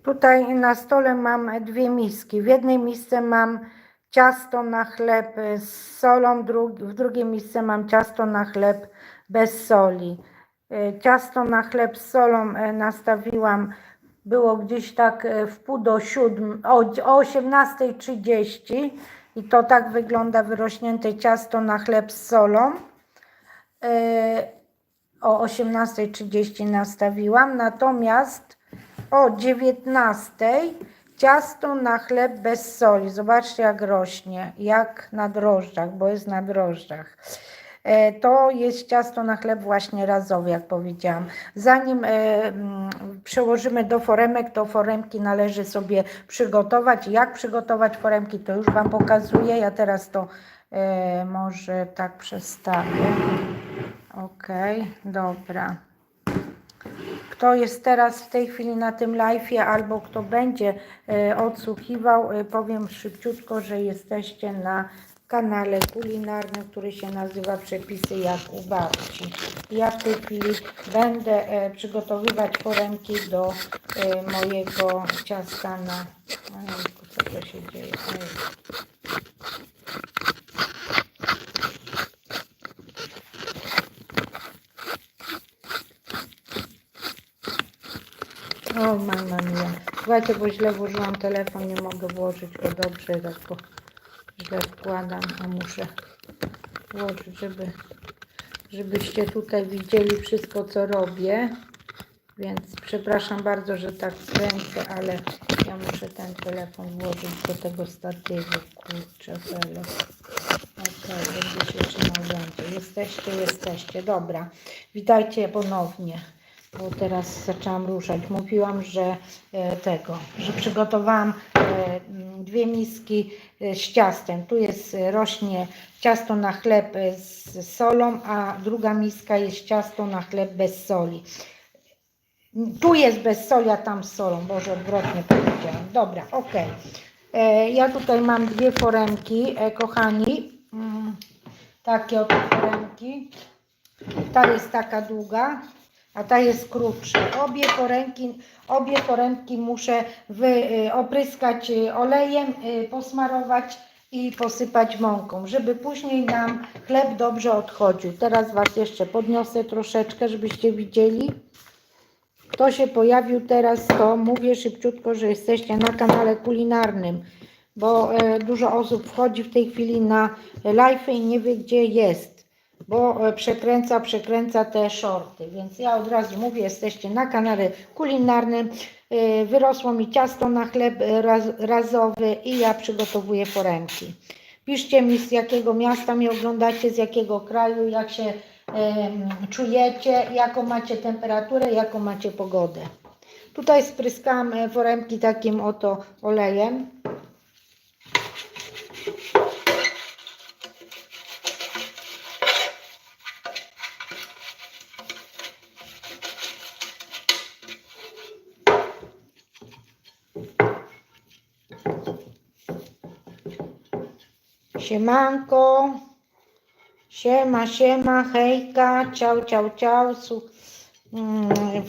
Tutaj na stole mam dwie miski. W jednej misce mam ciasto na chleb z solą, w drugiej misce mam ciasto na chleb bez soli. Ciasto na chleb z solą nastawiłam, było gdzieś tak w pół do 7, o 18:30 i to tak wygląda wyrośnięte ciasto na chleb z solą. O 18:30 nastawiłam, natomiast o 19:00 ciasto na chleb bez soli. Zobaczcie, jak rośnie, jak na drożdżach, bo jest na drożdżach. To jest ciasto na chleb właśnie razowy, jak powiedziałam. Zanim przełożymy do foremek, to foremki należy sobie przygotować. Jak przygotować foremki, to już Wam pokazuję. Ja teraz to może tak przestawię. Ok, dobra. Kto jest teraz w tej chwili na tym live'ie albo kto będzie odsłuchiwał, powiem szybciutko, że jesteście na kanale kulinarnym, który się nazywa Przepisy jak u babci. Ja w tej chwili będę przygotowywać foremki do mojego ciasta na... Ojejku, co to się dzieje? O, mama mia. Słuchajcie, bo źle włożyłam telefon, nie mogę włożyć go dobrze, tak go źle wkładam, a muszę włożyć, żebyście tutaj widzieli wszystko, co robię. Więc przepraszam bardzo, że tak kręcę, ale ja muszę ten telefon włożyć do tego statywu. Kurczę, felo. Okej, będzie się trzymał będzie. Jesteście. Dobra. Witajcie ponownie. Bo teraz zaczęłam ruszać. Mówiłam, że że przygotowałam dwie miski z ciastem. Tu rośnie ciasto na chleb z solą, a druga miska jest ciasto na chleb bez soli. Tu jest bez soli, a tam z solą. Boże, odwrotnie powiedziałam. Dobra, ok. Ja tutaj mam dwie foremki, kochani. Takie oto foremki. Ta jest taka długa, a ta jest krótsza. Obie foremki muszę opryskać olejem, posmarować i posypać mąką, żeby później nam chleb dobrze odchodził. Teraz Was jeszcze podniosę troszeczkę, żebyście widzieli. Kto się pojawił teraz, to mówię szybciutko, że jesteście na kanale kulinarnym, bo dużo osób wchodzi w tej chwili na live i nie wie, gdzie jest, bo przekręca te shorty, więc ja od razu mówię, jesteście na kanale kulinarnym. Wyrosło mi ciasto na chleb razowy i ja przygotowuję foremki. Piszcie mi, z jakiego miasta mnie oglądacie, z jakiego kraju, jak się czujecie, jaką macie temperaturę, jaką macie pogodę. Tutaj spryskałam foremki takim oto olejem. Siemanko. Siema, hejka, ciao.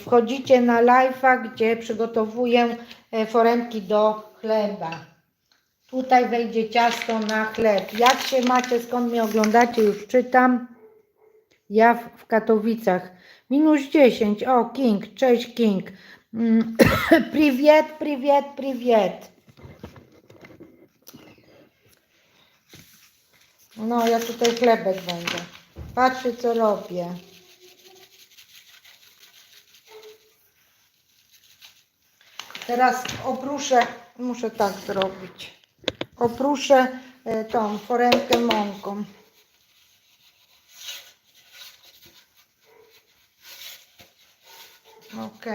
Wchodzicie na live'a, gdzie przygotowuję foremki do chleba. Tutaj wejdzie ciasto na chleb. Jak się macie, skąd mnie oglądacie, już czytam. Ja w Katowicach. -10. O, King, cześć King. Priwiet. No, ja tutaj chlebek będę. Patrzę, co robię. Teraz oprószę, muszę tak zrobić. Oprószę tą foremkę mąką. Ok.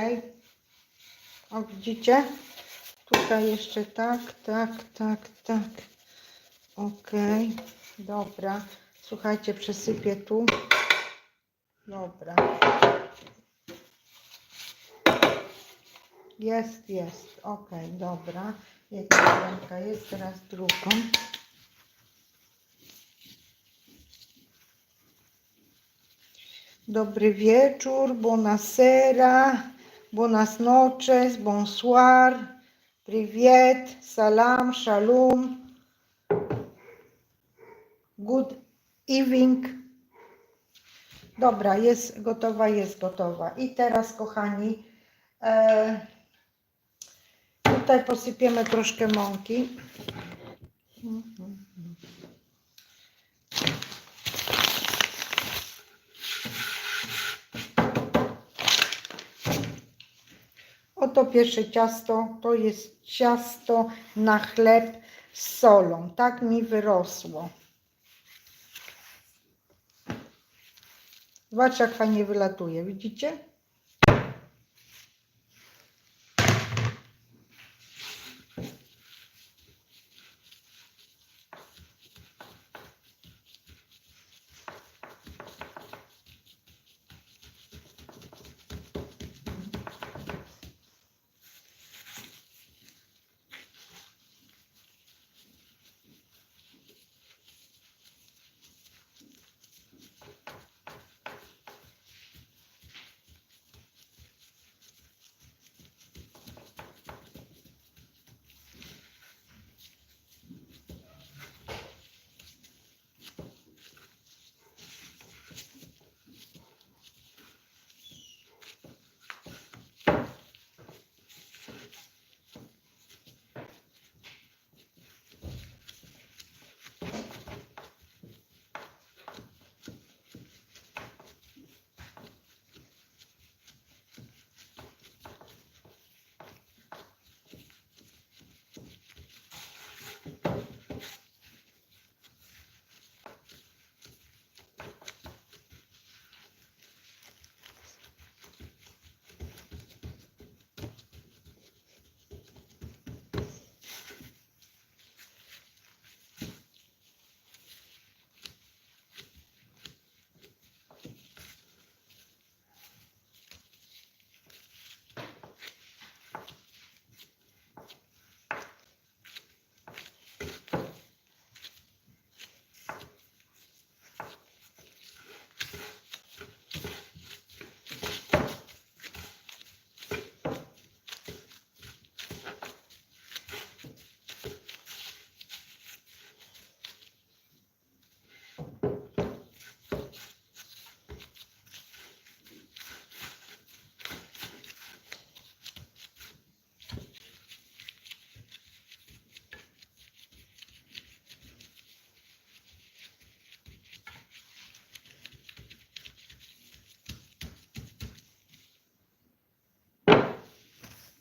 O, widzicie? Tutaj jeszcze tak. Ok. Dobra. Słuchajcie, przesypię tu. Dobra. Jest. Ok, dobra. Jedna ręka jest, teraz drugą. Dobry wieczór, buonasera, buenas noches, bonsoir, privet, salam, shalom, good evening. Dobra, jest gotowa, jest gotowa. I teraz, kochani, tutaj posypiemy troszkę mąki. Oto pierwsze ciasto, to jest ciasto na chleb z solą. Tak mi wyrosło. Zobaczcie, jak fajnie wylatuje, widzicie?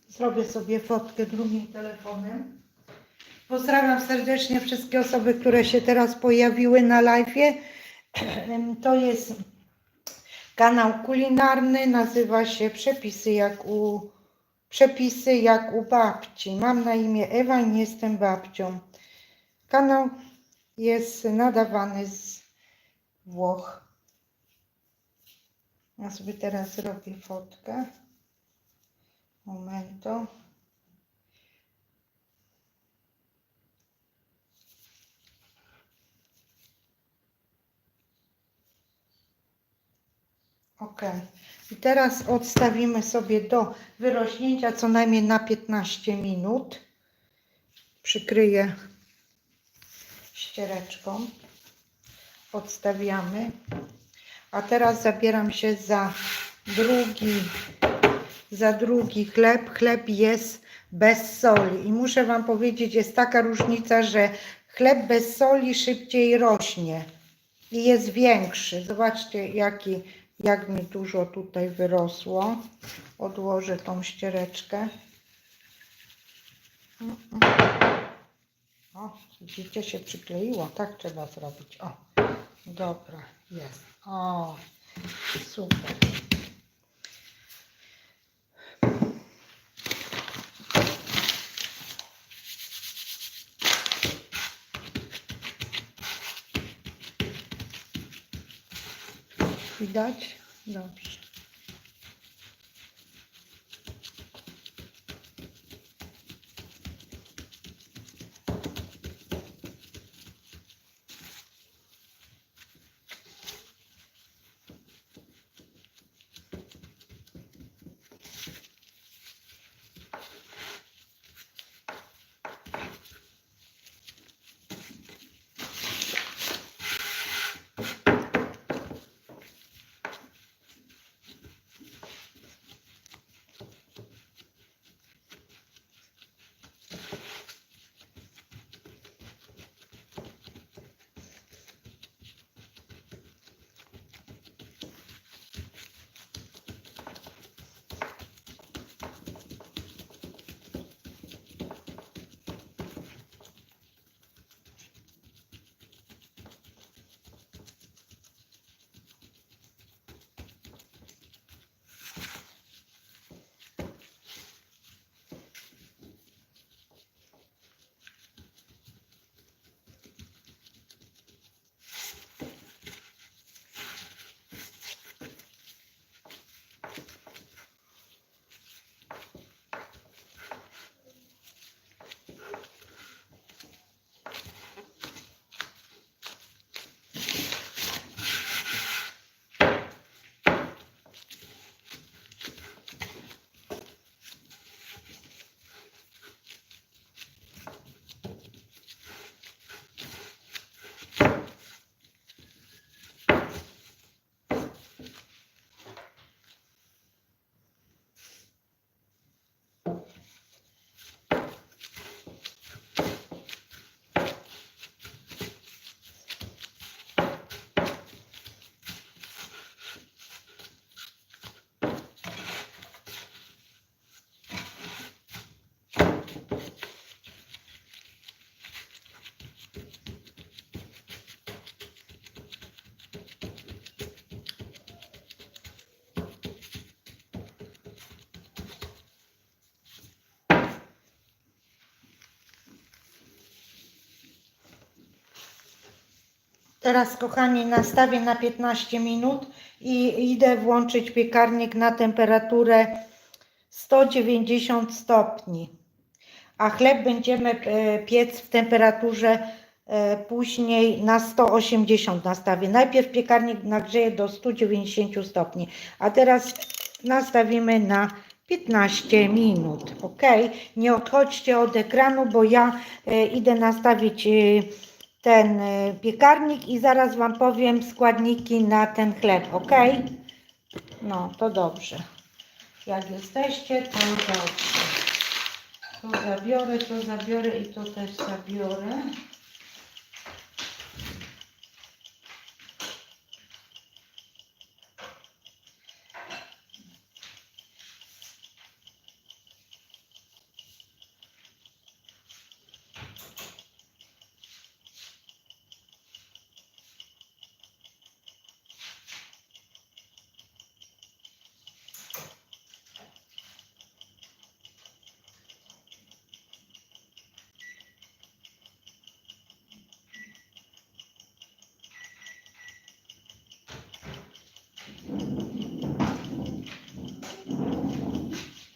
Zrobię sobie fotkę drugim telefonem. Pozdrawiam serdecznie wszystkie osoby, które się teraz pojawiły na live'ie. To jest kanał kulinarny, nazywa się Przepisy jak u babci. Mam na imię Ewa i nie jestem babcią. Kanał jest nadawany z Włoch. Ja sobie teraz zrobię fotkę. Momento. Ok. I teraz odstawimy sobie do wyrośnięcia co najmniej na 15 minut. Przykryję ściereczką. Odstawiamy. A teraz zabieram się za drugi chleb. Chleb jest bez soli. I muszę Wam powiedzieć, jest taka różnica, że chleb bez soli szybciej rośnie i jest większy. Zobaczcie, jak mi dużo tutaj wyrosło. Odłożę tą ściereczkę. O, widzicie, się przykleiło. Tak trzeba zrobić. O, dobra, jest. O, super. Widać? Dobrze. Teraz, kochani, nastawię na 15 minut i idę włączyć piekarnik na temperaturę 190 stopni. A chleb będziemy piec w temperaturze później na 180 nastawię. Najpierw piekarnik nagrzeję do 190 stopni, a teraz nastawimy na 15 minut. Ok? Nie odchodźcie od ekranu, bo ja idę nastawić ten piekarnik i zaraz Wam powiem składniki na ten chleb. Ok? No, to dobrze. Jak jesteście, to dobrze. To zabiorę i to też zabiorę.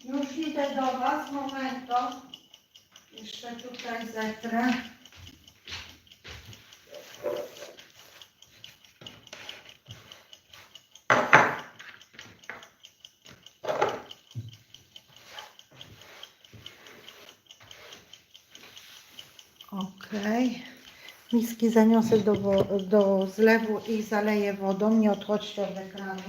Już idę do Was, momento. Jeszcze tutaj zetrę. Ok. Miski zaniosę do zlewu i zaleję wodą. Nie odchodźcie od ekranu.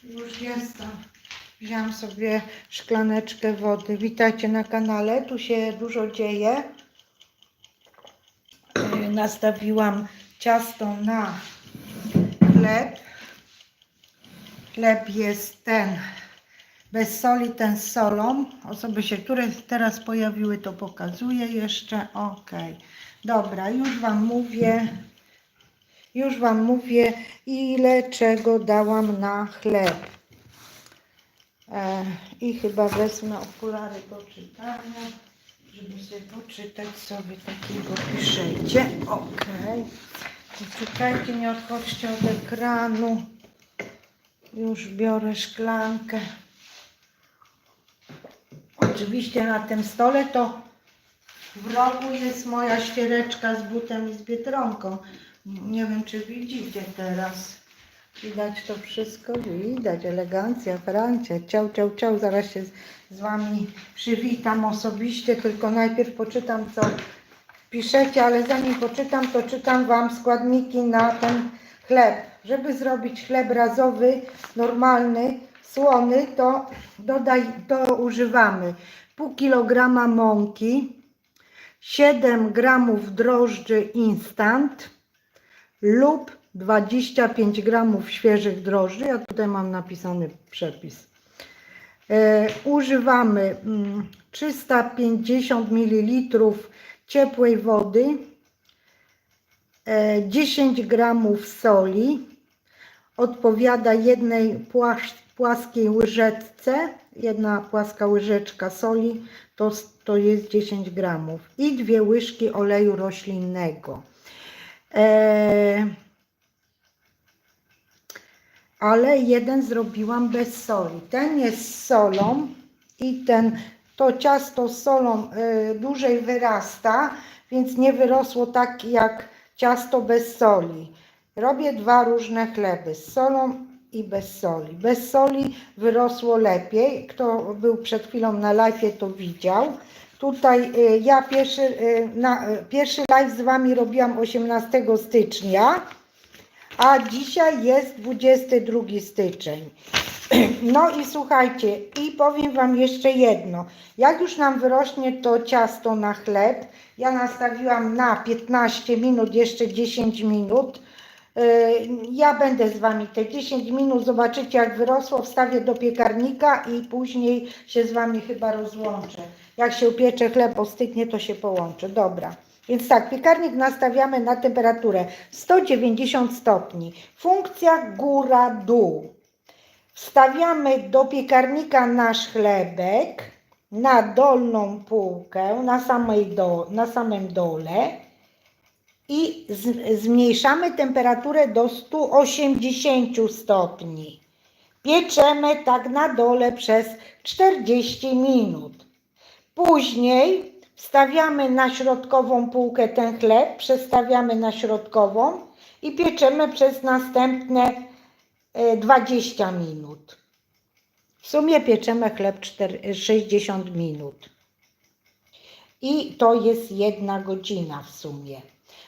Już jestem. Wziąłam sobie szklaneczkę wody. Witajcie na kanale. Tu się dużo dzieje. Nastawiłam ciasto na chleb. Chleb jest ten bez soli, ten z solą. Osoby się, które teraz pojawiły, to pokazuję jeszcze. Ok. Dobra, już Wam mówię, ile czego dałam na chleb. I chyba wezmę okulary do czytania, żeby sobie poczytać sobie takiego piszecie. Ok. Czekajcie, nie odchodźcie od ekranu. Już biorę szklankę. Oczywiście na tym stole to w rogu jest moja świereczka z butem i z biedronką. Nie wiem, czy widzicie teraz. Widać to wszystko? Widać. Elegancja, Francja. Ciao, ciao, ciao. Zaraz się z Wami przywitam osobiście, tylko najpierw poczytam, co piszecie, ale zanim poczytam, to czytam Wam składniki na ten chleb. Żeby zrobić chleb razowy, normalny, słony, to używamy pół kilograma mąki, 7 gramów drożdży instant lub 25 gramów świeżych drożdży. Ja tutaj mam napisany przepis. Używamy 350 ml ciepłej wody, 10 gramów soli, odpowiada jednej płaskiej łyżeczce, jedna płaska łyżeczka soli to jest 10 gramów i 2 łyżki oleju roślinnego. Ale jeden zrobiłam bez soli. Ten jest z solą i to ciasto z solą dłużej wyrasta, więc nie wyrosło tak jak ciasto bez soli. Robię 2 różne chleby, z solą i bez soli. Bez soli wyrosło lepiej. Kto był przed chwilą na live'ie, to widział. Tutaj ja pierwszy live z Wami robiłam 18 stycznia, a dzisiaj jest 22 styczeń. No i słuchajcie, i powiem Wam jeszcze jedno. Jak już nam wyrośnie to ciasto na chleb, ja nastawiłam na 15 minut, jeszcze 10 minut. Ja będę z Wami te 10 minut, zobaczycie jak wyrosło, wstawię do piekarnika i później się z Wami chyba rozłączę. Jak się upiecze chleb, ostygnie, to się połączę. Dobra. Więc tak, piekarnik nastawiamy na temperaturę 190 stopni. Funkcja góra-dół. Wstawiamy do piekarnika nasz chlebek na dolną półkę, na samym dole i zmniejszamy temperaturę do 180 stopni. Pieczemy tak na dole przez 40 minut. Później wstawiamy na środkową półkę ten chleb, przestawiamy na środkową i pieczemy przez następne 20 minut. W sumie pieczemy chleb 60 minut. I to jest 1 godzina w sumie.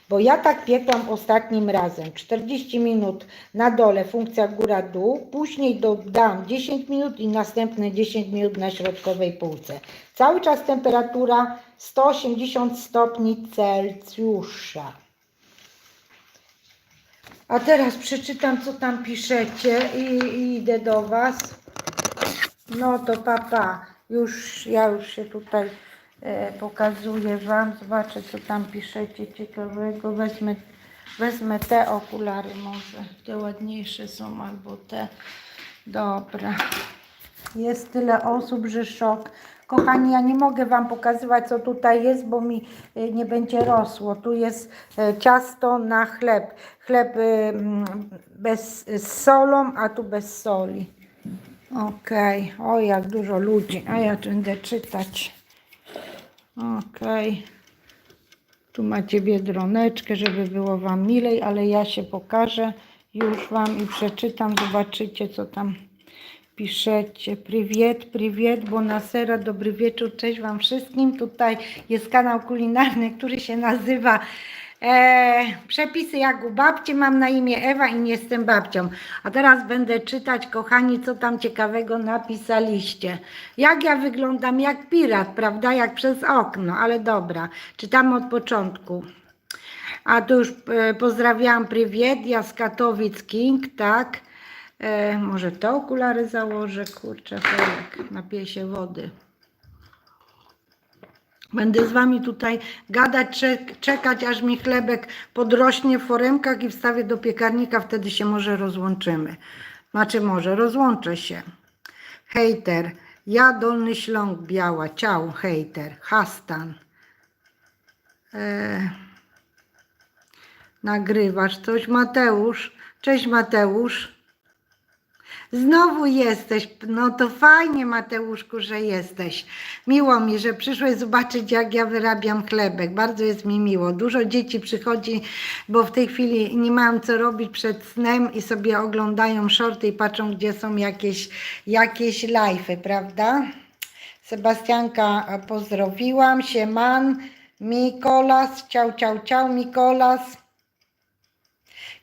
Bo ja tak piekłam ostatnim razem. 40 minut na dole, funkcja góra-dół. Później dodam 10 minut i następne 10 minut na środkowej półce. Cały czas temperatura 180 stopni Celsjusza. A teraz przeczytam, co tam piszecie i idę do Was. No to papa, ja już się tutaj pokazuję Wam. Zobaczę, co tam piszecie ciekawego. Wezmę te okulary może. Te ładniejsze są albo te. Dobra. Jest tyle osób, że szok. Kochani, ja nie mogę Wam pokazywać, co tutaj jest, bo mi nie będzie rosło. Tu jest ciasto na chleb. Chleb z solą, a tu bez soli. Okej. O, jak dużo ludzi. A ja będę czytać. Okej. Tu macie biedroneczkę, żeby było Wam milej, ale ja się pokażę już Wam i przeczytam. Zobaczycie, co tam piszecie. Prywiet, buonasera, dobry wieczór, cześć Wam wszystkim. Tutaj jest kanał kulinarny, który się nazywa Przepisy jak u babci. Mam na imię Ewa i nie jestem babcią. A teraz będę czytać, kochani, co tam ciekawego napisaliście. Jak ja wyglądam jak pirat, prawda? Jak przez okno, ale dobra. Czytamy od początku. A tu już pozdrawiałam, prywiet, ja z Katowic King, tak. Może te okulary założę, kurczę, cholek, napiję się wody. Będę z Wami tutaj gadać, czekać, aż mi chlebek podrośnie w foremkach i wstawię do piekarnika, wtedy się może rozłączymy. Znaczy może, rozłączę się. Hejter, ja Dolny Śląg, Biała, ciao, hejter, Hastan. Nagrywasz coś, Mateusz? Cześć Mateusz. Znowu jesteś, no to fajnie Mateuszku, że jesteś. Miło mi, że przyszłeś zobaczyć, jak ja wyrabiam chlebek. Bardzo jest mi miło. Dużo dzieci przychodzi, bo w tej chwili nie mam co robić przed snem i sobie oglądają shorty i patrzą, gdzie są jakieś live'y, prawda? Sebastianka pozdrowiłam, sieman, Mikolas, ciao Mikolas.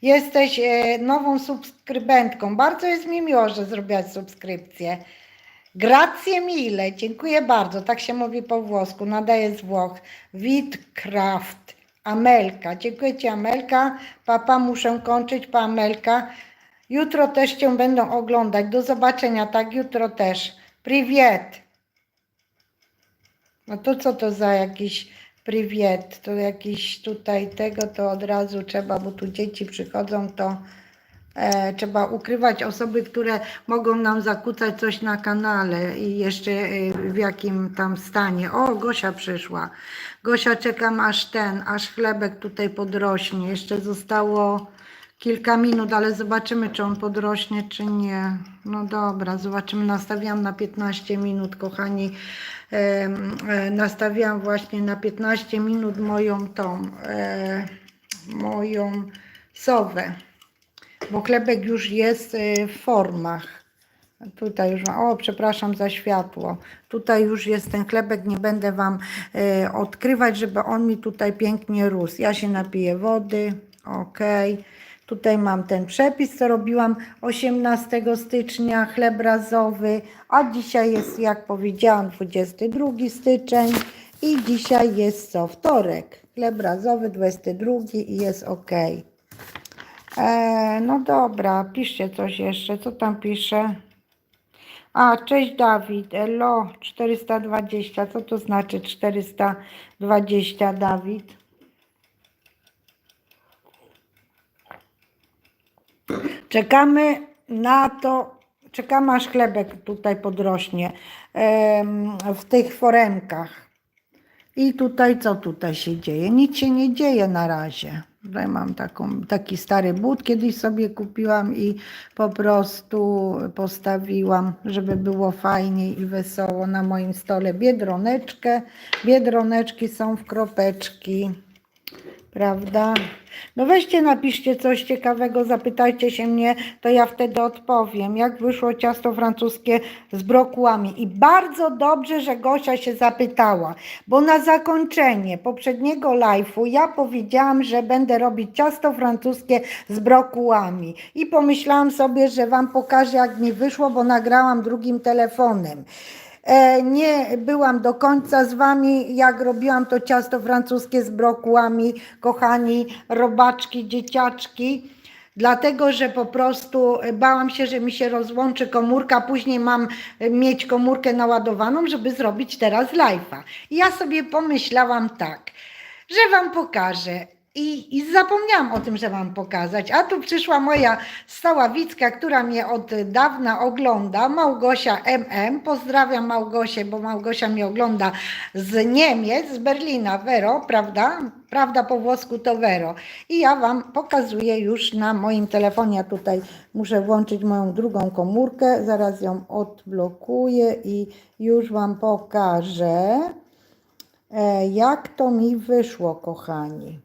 Jesteś nową subskrybentką. Bardzo jest mi miło, że zrobiłaś subskrypcję. Grazie mille. Dziękuję bardzo. Tak się mówi po włosku. Nadaję z Włoch. Witcraft. Amelka. Dziękuję Ci, Amelka. Papa, muszę kończyć. Pa, Amelka. Jutro też Cię będą oglądać. Do zobaczenia. Tak, jutro też. Priwiet. No to co to za jakiś... Prywiet, to jakiś tutaj tego, to od razu trzeba, bo tu dzieci przychodzą, to trzeba ukrywać osoby, które mogą nam zakłócać coś na kanale i jeszcze w jakim tam stanie. O, Gosia przyszła. Gosia, czekam aż chlebek tutaj podrośnie. Jeszcze zostało kilka minut, ale zobaczymy, czy on podrośnie, czy nie. No dobra, zobaczymy. Nastawiam na 15 minut, kochani. Nastawiłam właśnie na 15 minut moją sowę, bo chlebek już jest w formach. Tutaj już, o przepraszam za światło, tutaj już jest ten chlebek, nie będę Wam odkrywać, żeby on mi tutaj pięknie rósł. Ja się napiję wody, ok. Tutaj mam ten przepis, co robiłam 18 stycznia, chleb razowy, a dzisiaj jest, jak powiedziałam, 22 styczeń i dzisiaj jest co? Wtorek. Chleb razowy 22 i jest ok. No dobra, piszcie coś jeszcze. Co tam pisze? A, cześć Dawid, elo, 420. Co to znaczy 420, Dawid? Czekamy na to, czekamy aż chlebek tutaj podrośnie w tych foremkach. I tutaj, co tutaj się dzieje? Nic się nie dzieje na razie. Tutaj mam taki stary but, kiedyś sobie kupiłam i po prostu postawiłam, żeby było fajniej i wesoło na moim stole biedroneczkę. Biedroneczki są w kropeczki, prawda? No weźcie, napiszcie coś ciekawego, zapytajcie się mnie, to ja wtedy odpowiem, jak wyszło ciasto francuskie z brokułami. I bardzo dobrze, że Gosia się zapytała, bo na zakończenie poprzedniego live'u ja powiedziałam, że będę robić ciasto francuskie z brokułami. I pomyślałam sobie, że wam pokażę, jak mi wyszło, bo nagrałam drugim telefonem. Nie byłam do końca z wami, jak robiłam to ciasto francuskie z brokułami, kochani robaczki, dzieciaczki, dlatego, że po prostu bałam się, że mi się rozłączy komórka, później mam mieć komórkę naładowaną, żeby zrobić teraz live'a. I ja sobie pomyślałam tak, że wam pokażę. I zapomniałam o tym, że wam pokazać, a tu przyszła moja stała widzka, która mnie od dawna ogląda, Małgosia MM, pozdrawiam Małgosię, bo Małgosia mnie ogląda z Niemiec, z Berlina, Vero, prawda? Prawda po włosku to Vero. I ja wam pokazuję już na moim telefonie, ja tutaj muszę włączyć moją drugą komórkę, zaraz ją odblokuję i już wam pokażę, jak to mi wyszło, kochani.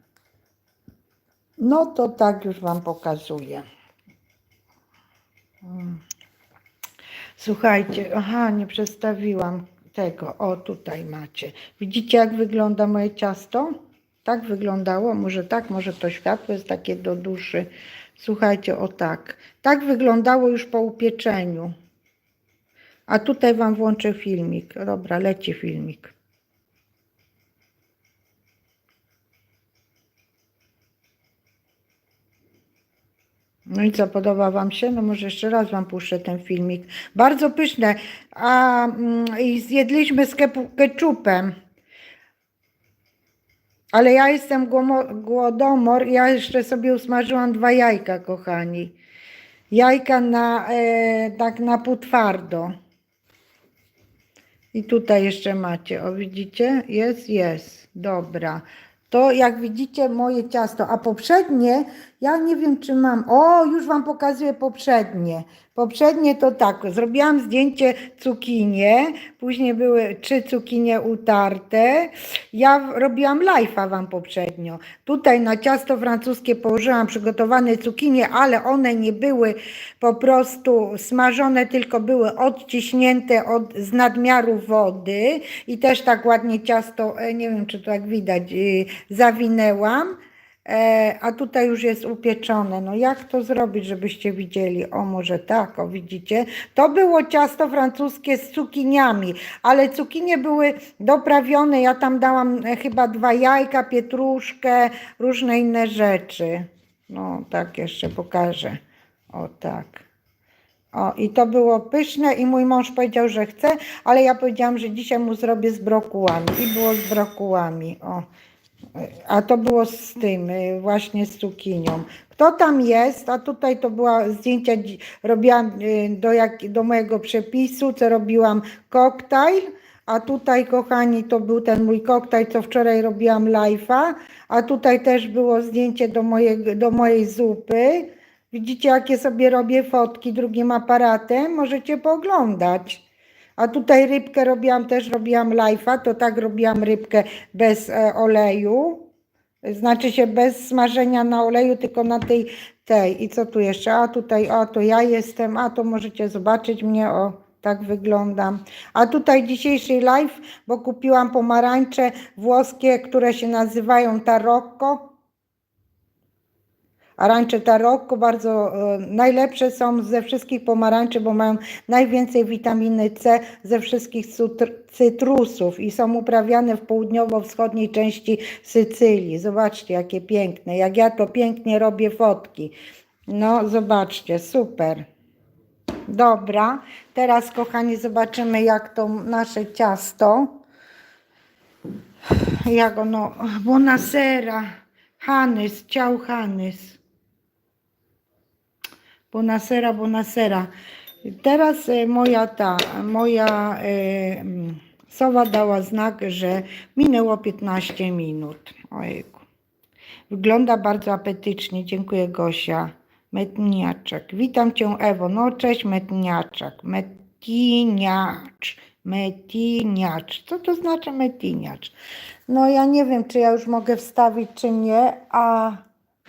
No to tak już wam pokazuję. Słuchajcie, aha, nie przedstawiłam tego. O, tutaj macie. Widzicie, jak wygląda moje ciasto? Tak wyglądało, może tak, może to światło jest takie do duszy. Słuchajcie, o tak. Tak wyglądało już po upieczeniu. A tutaj wam włączę filmik. Dobra, leci filmik. No i co, podoba wam się? No może jeszcze raz wam puszczę ten filmik. Bardzo pyszne. I zjedliśmy z ketchupem. Ale ja jestem głodomor. Ja jeszcze sobie usmażyłam 2 jajka, kochani. Jajka tak na półtwardo. I tutaj jeszcze macie. O, widzicie? Jest. Dobra. To jak widzicie moje ciasto, a poprzednie, ja nie wiem czy mam, o już wam pokazuję poprzednie. Poprzednie to tak, zrobiłam zdjęcie cukinie, później były 3 cukinie utarte. Ja robiłam live'a wam poprzednio. Tutaj na ciasto francuskie położyłam przygotowane cukinie, ale one nie były po prostu smażone, tylko były odciśnięte z nadmiaru wody i też tak ładnie ciasto, nie wiem czy to tak widać, zawinęłam. A tutaj już jest upieczone. No jak to zrobić, żebyście widzieli? O, może tak, o widzicie? To było ciasto francuskie z cukiniami, ale cukinie były doprawione. Ja tam dałam chyba 2 jajka, pietruszkę, różne inne rzeczy. No tak jeszcze pokażę. O tak. O, i to było pyszne i mój mąż powiedział, że chce, ale ja powiedziałam, że dzisiaj mu zrobię z brokułami. I było z brokułami. O. A to było z tym, właśnie z cukinią. Kto tam jest? A tutaj to była zdjęcia, robiłam do mojego przepisu, co robiłam koktajl. A tutaj, kochani, to był ten mój koktajl, co wczoraj robiłam live'a. A tutaj też było zdjęcie do mojej zupy. Widzicie, jakie sobie robię fotki drugim aparatem? Możecie pooglądać. A tutaj rybkę robiłam live'a, to tak robiłam rybkę bez oleju. Znaczy się bez smażenia na oleju, tylko na tej. I co tu jeszcze? A tutaj, o to ja jestem, a to możecie zobaczyć mnie, o tak wyglądam. A tutaj dzisiejszy live, bo kupiłam pomarańcze włoskie, które się nazywają tarocco. Arańcze tarocco bardzo najlepsze są ze wszystkich pomarańczy, bo mają najwięcej witaminy C ze wszystkich cytrusów i są uprawiane w południowo-wschodniej części Sycylii. Zobaczcie, jakie piękne. Jak ja to pięknie robię fotki. No, zobaczcie, super. Dobra, teraz kochani zobaczymy jak to nasze ciasto, jak ono, buonasera, Hanys, ciao Hanys. Buonasera, buonasera. Teraz moja sowa dała znak, że minęło 15 minut. Ojejku. Wygląda bardzo apetycznie. Dziękuję, Gosia. Metniaczek. Witam Cię, Ewo. No cześć, Metniaczek. Metiniacz. Co to znaczy metiniacz? No ja nie wiem, czy ja już mogę wstawić, czy nie, a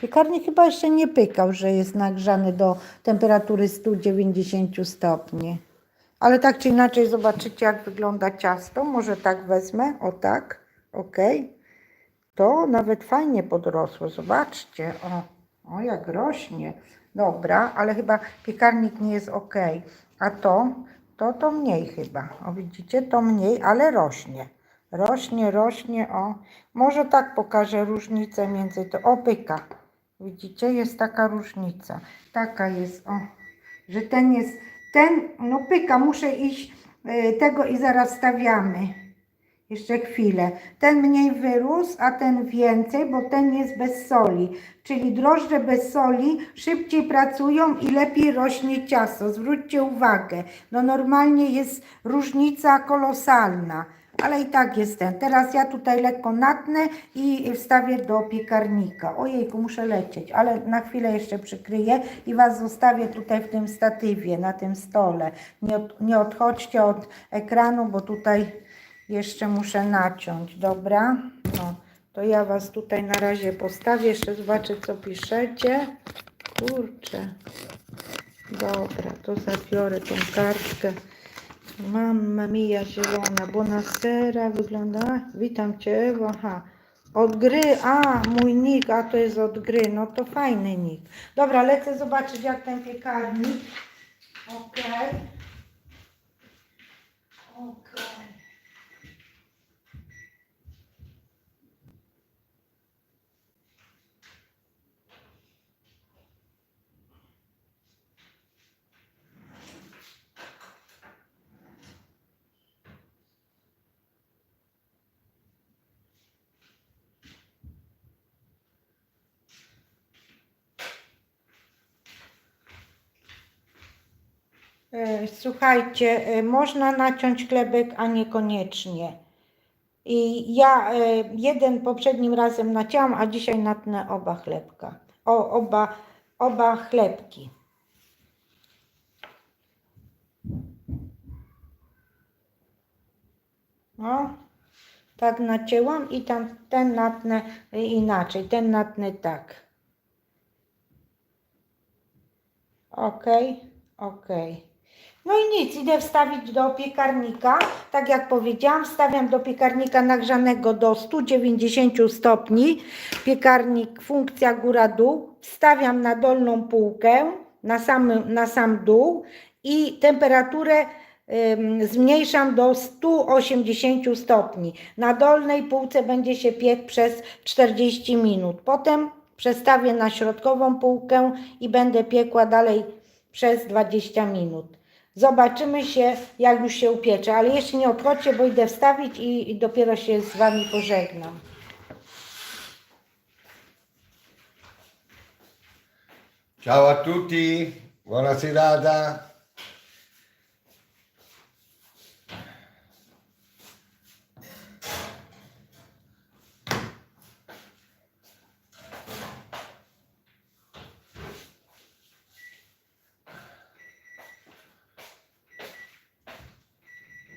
piekarnik chyba jeszcze nie pykał, że jest nagrzany do temperatury 190 stopni. Ale tak czy inaczej zobaczycie, jak wygląda ciasto. Może tak wezmę, o tak, ok. To nawet fajnie podrosło, zobaczcie, o jak rośnie. Dobra, ale chyba piekarnik nie jest ok. A to mniej chyba. O widzicie, to mniej, ale rośnie. Rośnie, o. Może tak pokażę różnicę między to. O, pyka. Widzicie, jest taka różnica. Taka jest, o. Że no pyka, muszę iść tego i zaraz stawiamy. Jeszcze chwilę. Ten mniej wyrósł, a ten więcej, bo ten jest bez soli. Czyli drożdże bez soli szybciej pracują i lepiej rośnie ciasto. Zwróćcie uwagę. No normalnie jest różnica kolosalna, ale i tak jest ten. Teraz ja tutaj lekko natnę i wstawię do piekarnika. Ojejku, muszę lecieć, ale na chwilę jeszcze przykryję i Was zostawię tutaj w tym statywie, na tym stole. Nie odchodźcie od ekranu, bo tutaj jeszcze muszę naciąć, dobra? No, to ja Was tutaj na razie postawię, jeszcze zobaczę, co piszecie. Kurczę. Dobra, to zabiorę tą kartkę. Mamma mia zielona, buonasera, wygląda. Witam Cię, Ewo. Aha. Od gry, mój nick, a to jest od gry, no to fajny nick. Dobra, lecę zobaczyć, jak ten piekarnik. Okej. Słuchajcie, można naciąć chlebek, a niekoniecznie. I ja jeden poprzednim razem nacięłam, a dzisiaj natnę oba chlebka. Oba chlebki. No, tak nacięłam i ten natnę inaczej, ten natnę tak. Ok. No i nic, idę wstawić do piekarnika. Tak jak powiedziałam, wstawiam do piekarnika nagrzanego do 190 stopni. Piekarnik, funkcja góra-dół. Wstawiam na dolną półkę, na sam dół i temperaturę zmniejszam do 180 stopni. Na dolnej półce będzie się piekł przez 40 minut. Potem przestawię na środkową półkę i będę piekła dalej przez 20 minut. Zobaczymy się, jak już się upiecze, ale jeszcze nie odchodźcie, bo idę wstawić i dopiero się z Wami pożegnam. Ciao a tutti, buona serata.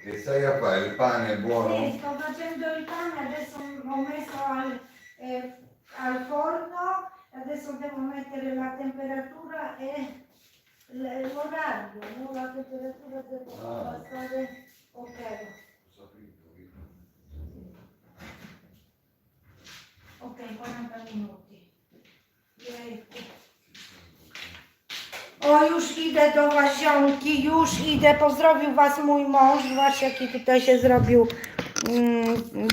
Che stai a fare? Il pane è buono? Sì, sto facendo il pane, adesso ho messo al forno, adesso devo mettere la temperatura e l'orario, no? La temperatura devo abbassare, ok. Ok, 40 minuti. Direi che O, już idę do was, ziomki, już idę. Pozdrowił was mój mąż. Zobaczcie, jaki tutaj się zrobił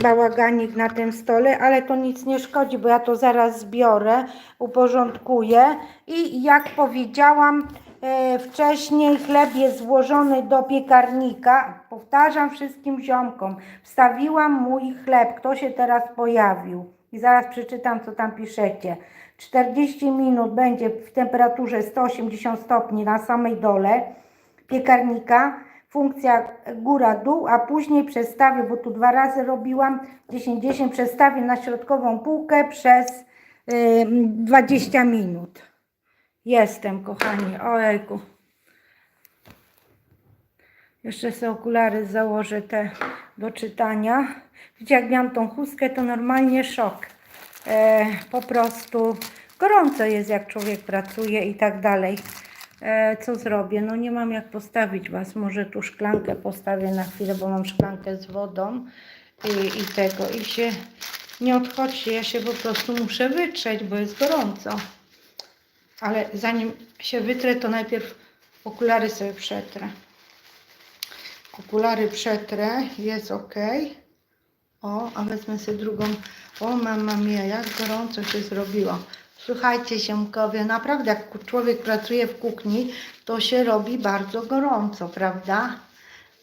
bałaganik na tym stole, ale to nic nie szkodzi, bo ja to zaraz zbiorę, uporządkuję. I jak powiedziałam wcześniej, chleb jest złożony do piekarnika. Powtarzam wszystkim ziomkom, wstawiłam mój chleb. Kto się teraz pojawił? I zaraz przeczytam, co tam piszecie. 40 minut będzie w temperaturze 180 stopni na samej dole piekarnika, funkcja góra-dół, a później przestawię, bo tu 2 razy robiłam, 10-10 przestawię na środkową półkę przez 20 minut. Jestem, kochani, ojejku. Jeszcze sobie okulary założę te do czytania. Widzicie, jak miałam tą chustkę, to normalnie szok. Po prostu gorąco jest, jak człowiek pracuje i tak dalej. Co zrobię? No nie mam jak postawić was. Może tu szklankę postawię na chwilę, bo mam szklankę z wodą i tego. I się nie odchodźcie, ja się po prostu muszę wytrzeć, bo jest gorąco. Ale zanim się wytrę, to najpierw okulary sobie przetrę. Okulary przetrę, jest ok. O, a wezmę sobie drugą. O, mama mia, jak gorąco się zrobiło. Słuchajcie, ziomkowie, naprawdę jak człowiek pracuje w kuchni, to się robi bardzo gorąco, prawda?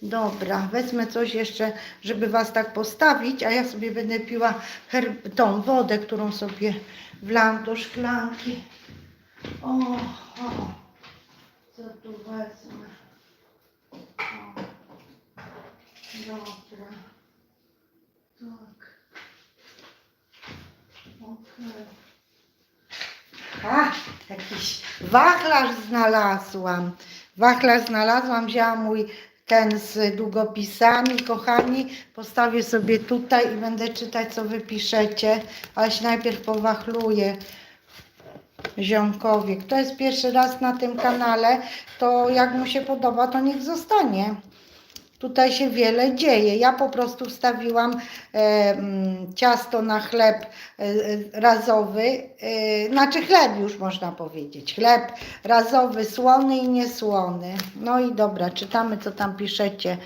Dobra, wezmę coś jeszcze, żeby was tak postawić, a ja sobie będę piła tą wodę, którą sobie wlałam do szklanki. O, co tu wezmę? O, dobra. Tak. Okej. A, jakiś wachlarz znalazłam. Wachlarz znalazłam, wzięłam mój ten z długopisami, kochani. Postawię sobie tutaj i będę czytać, co wy piszecie, ale się najpierw powachluję. Ziomkowie, kto jest pierwszy raz na tym kanale, to jak mu się podoba, to niech zostanie. Tutaj się wiele dzieje. Ja po prostu wstawiłam ciasto na chleb razowy, znaczy chleb już można powiedzieć. Chleb razowy, słony i niesłony. No i dobra, czytamy, co tam piszecie.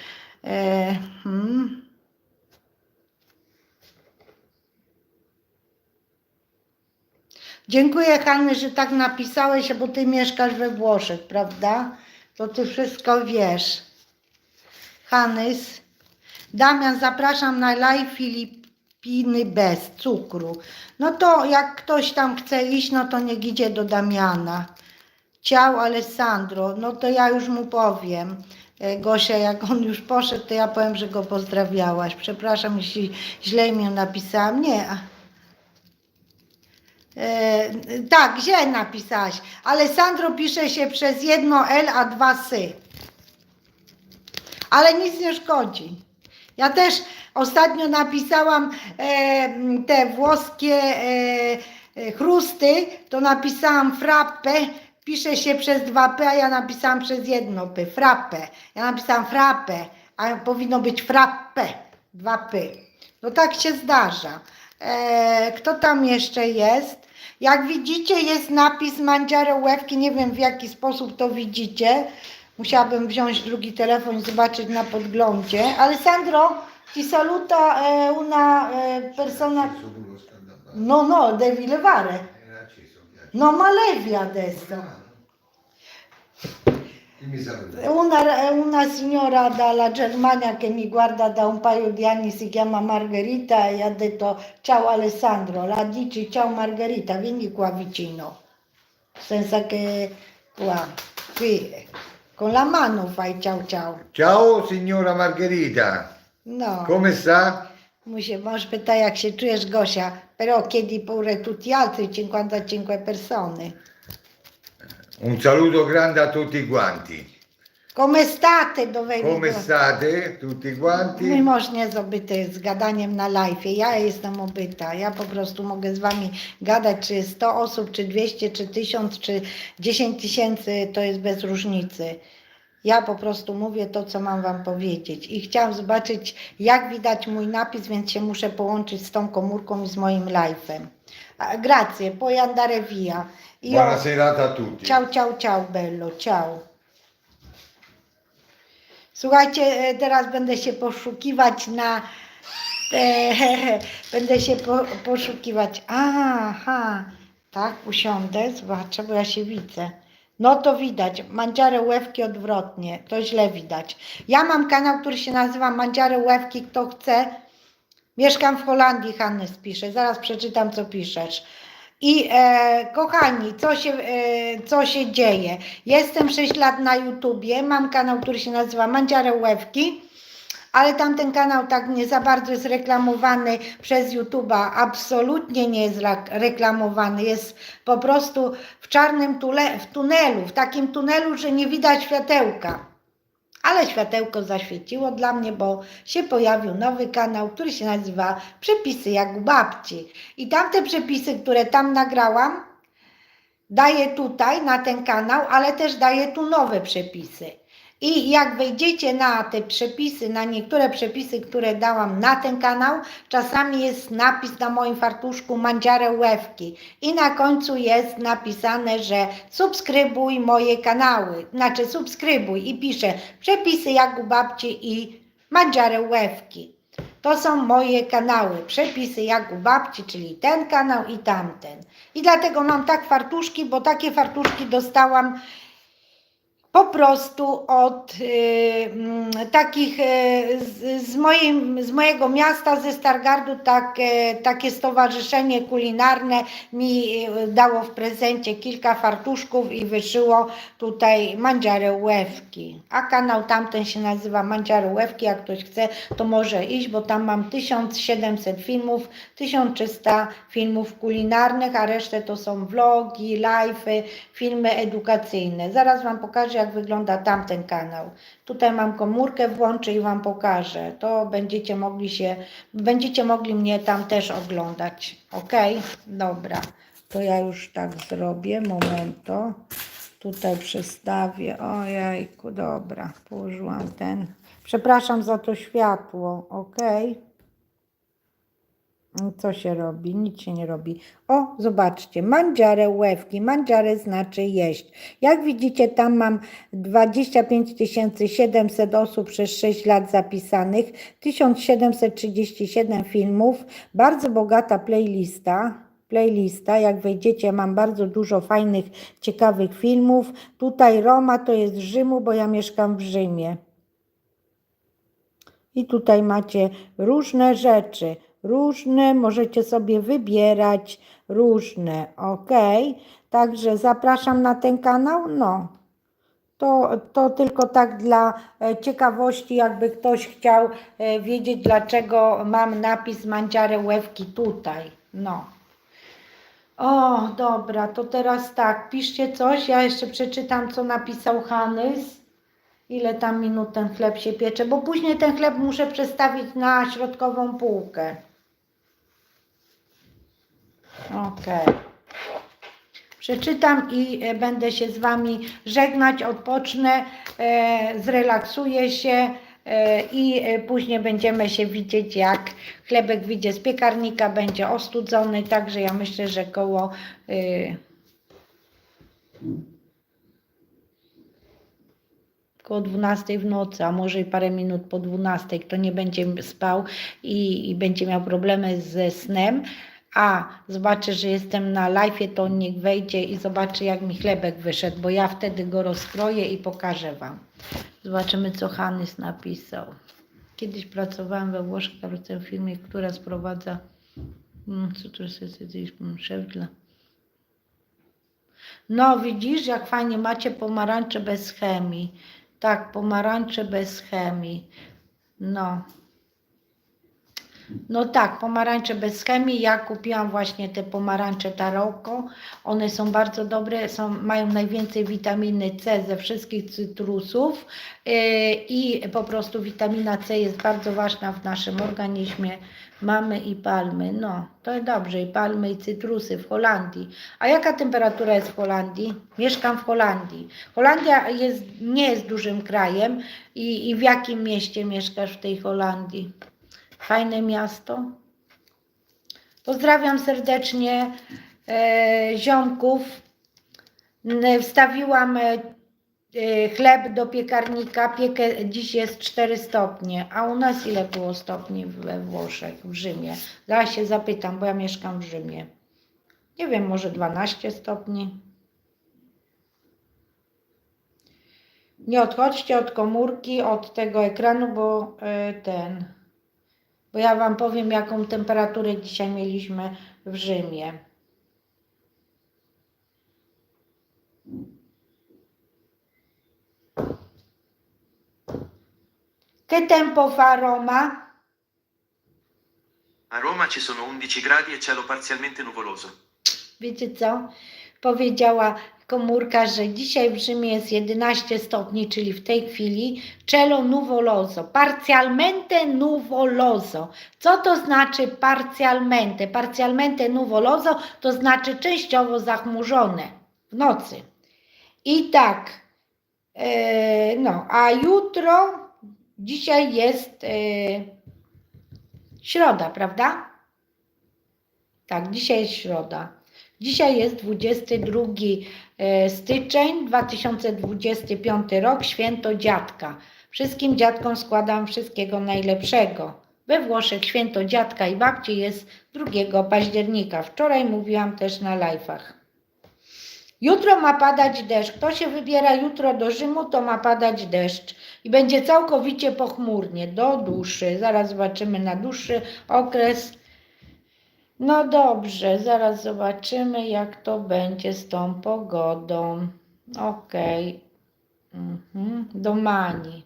Dziękuję, Hanny, że tak napisałeś, bo ty mieszkasz we Włoszech, prawda? To ty wszystko wiesz. Hanys. Damian, zapraszam na live Filipiny bez cukru. No to jak ktoś tam chce iść, no to niech idzie do Damiana. Ciao Alessandro, no to ja już mu powiem. Gosia, jak on już poszedł, to ja powiem, że go pozdrawiałaś. Przepraszam, jeśli źle imię napisałam. Nie. Tak, źle napisałaś. Alessandro pisze się przez jedno L, a 2 sy. Ale nic nie szkodzi. Ja też ostatnio napisałam te włoskie chrusty, to napisałam frappe, pisze się przez 2 P, a ja napisałam przez 1 P, frappe. Ja napisałam frappe, a powinno być frappe, 2 P. No tak się zdarza. Kto tam jeszcze jest? Jak widzicie, jest napis Mangiare Łewki, nie wiem w jaki sposób to widzicie. Musiałabym wziąć drugi telefon i zobaczyć na podglądzie. Alessandro, ti saluta una persona... No, devi levare. No, ma levi adesso. Una signora dalla Germania che mi guarda da un paio di anni si chiama Margherita e ha detto ciao Alessandro, la dici ciao Margherita, vieni qua vicino, senza che qua, qui, con la mano fai ciao ciao. Ciao signora Margherita, No. come sta? Mąż pyta, jak się czujesz, Gosia, però chiedi pure tutti altri 55 persone. Un saluto grande a tutti quanti. Come state? Come state tutti quanti? Mój mąż nie jest obyty z gadaniem na live. Ja jestem obyta. Ja po prostu mogę z wami gadać, czy jest 100 osób, czy 200, czy 1000, czy 10 000, to jest bez różnicy. Ja po prostu mówię to, co mam wam powiedzieć. I chciałam zobaczyć, jak widać mój napis, więc się muszę połączyć z tą komórką i z moim live'em. Grazie, poi andare via. Buona serata a tutti. Ciao, ciao, ciao, bello, ciao. Słuchajcie, teraz będę się poszukiwać na... będę się poszukiwać. Aha, tak, usiądę, zobaczę, bo ja się widzę. No to widać, Mangiare Łewki odwrotnie, to źle widać. Ja mam kanał, który się nazywa Mangiare Łewki, kto chce. Mieszkam w Holandii, Hannes pisze, zaraz przeczytam, co piszesz. I kochani, co się dzieje? Jestem 6 lat na YouTubie, mam kanał, który się nazywa Mangiare Łewki, ale tamten kanał tak nie za bardzo jest reklamowany przez YouTube'a, absolutnie nie jest reklamowany, jest po prostu w czarnym tunelu, w takim tunelu, że nie widać światełka. Ale światełko zaświeciło dla mnie, bo się pojawił nowy kanał, który się nazywa Przepisy jak u babci. I tamte przepisy, które tam nagrałam, daję tutaj na ten kanał, ale też daję tu nowe przepisy. I jak wejdziecie na te przepisy, na niektóre przepisy, które dałam na ten kanał, czasami jest napis na moim fartuszku Mangiare Łewki i na końcu jest napisane, że subskrybuj moje kanały, znaczy subskrybuj i piszę Przepisy jak u babci i Mangiare Łewki. To są moje kanały, Przepisy jak u babci, czyli ten kanał i tamten. I dlatego mam tak fartuszki, bo takie fartuszki dostałam po prostu od takich z mojego miasta, ze Stargardu, takie stowarzyszenie kulinarne mi dało w prezencie kilka fartuszków i wyszyło tutaj Mangiare Łewki. A kanał tamten się nazywa Mangiare Łewki, jak ktoś chce, to może iść, bo tam mam 1700 filmów, 1300 filmów kulinarnych, a resztę to są vlogi, live'y, filmy edukacyjne. Zaraz Wam pokażę, jak wygląda tamten kanał. Tutaj mam komórkę, włączę i Wam pokażę. To będziecie mogli mnie tam też oglądać. Ok? Dobra. To ja już tak zrobię. Momento. Tutaj przestawię. Ojejku, dobra. Położyłam ten. Przepraszam za to światło. Ok? Co się robi? Nic się nie robi. O, zobaczcie, Mangiare Łewki. Mangiare znaczy jeść. Jak widzicie, tam mam 25 700 osób przez 6 lat zapisanych, 1737 filmów, bardzo bogata playlista, jak wejdziecie, mam bardzo dużo fajnych, ciekawych filmów. Tutaj Roma to jest z Rzymu, bo ja mieszkam w Rzymie. I tutaj macie różne rzeczy. Różne, możecie sobie wybierać różne, ok? Także zapraszam na ten kanał, no. To tylko tak dla ciekawości, jakby ktoś chciał wiedzieć, dlaczego mam napis Mangiare Łewki tutaj, no. O, dobra, to teraz tak, piszcie coś, ja jeszcze przeczytam, co napisał Hannes. Ile tam minut ten chleb się piecze, bo później ten chleb muszę przestawić na środkową półkę. Ok. Przeczytam i będę się z Wami żegnać, odpocznę, zrelaksuję się i później będziemy się widzieć, jak chlebek wyjdzie z piekarnika, będzie ostudzony, także ja myślę, że koło koło 12 w nocy, a może i parę minut po 12, kto nie będzie spał i będzie miał problemy ze snem, a zobaczy, że jestem na live'ie, to niech wejdzie i zobaczy, jak mi chlebek wyszedł, bo ja wtedy go rozkroję i pokażę Wam. Zobaczymy, co Hannes napisał. Kiedyś pracowałam we Włoszech, a wrócę w firmie, która sprowadza szef dla... No widzisz, jak fajnie macie pomarańcze bez chemii. Tak, pomarańcze bez chemii. No. No tak, pomarańcze bez chemii. Ja kupiłam właśnie te pomarańcze Taroko. One są bardzo dobre, mają najwięcej witaminy C ze wszystkich cytrusów i po prostu witamina C jest bardzo ważna w naszym organizmie. Mamy i palmy, no to dobrze, i palmy, i cytrusy w Holandii. A jaka temperatura jest w Holandii? Mieszkam w Holandii. Holandia nie jest dużym krajem i w jakim mieście mieszkasz w tej Holandii? Fajne miasto? Pozdrawiam serdecznie ziomków. Wstawiłam chleb do piekarnika, piekę, dziś jest 4 stopnie, a u nas ile było stopni we Włoszech, w Rzymie? Zaraz się zapytam, bo ja mieszkam w Rzymie. Nie wiem, może 12 stopni. Nie odchodźcie od komórki, od tego ekranu, bo bo ja Wam powiem, jaką temperaturę dzisiaj mieliśmy w Rzymie. Che tempo fa a Roma? A Roma ci sono 11 gradi e cielo parzialmente nuvoloso. Wiecie co? Powiedziała komórka, że dzisiaj w Rzymie jest 11 stopni, czyli w tej chwili cielo nuvoloso, parzialmente nuvoloso. Co to znaczy parzialmente? Parzialmente nuvoloso to znaczy częściowo zachmurzone w nocy. I tak, no, a jutro, dzisiaj jest środa, prawda? Tak, dzisiaj jest środa. Dzisiaj jest 22 styczeń 2025 rok, święto dziadka. Wszystkim dziadkom składam wszystkiego najlepszego. We Włoszech święto dziadka i babci jest 2 października. Wczoraj mówiłam też na live'ach. Jutro ma padać deszcz. Kto się wybiera jutro do Rzymu, to ma padać deszcz. I będzie całkowicie pochmurnie, do dłuższy. Zaraz zobaczymy na dłuższy okres. No dobrze, zaraz zobaczymy, jak to będzie z tą pogodą. Okej. Domani.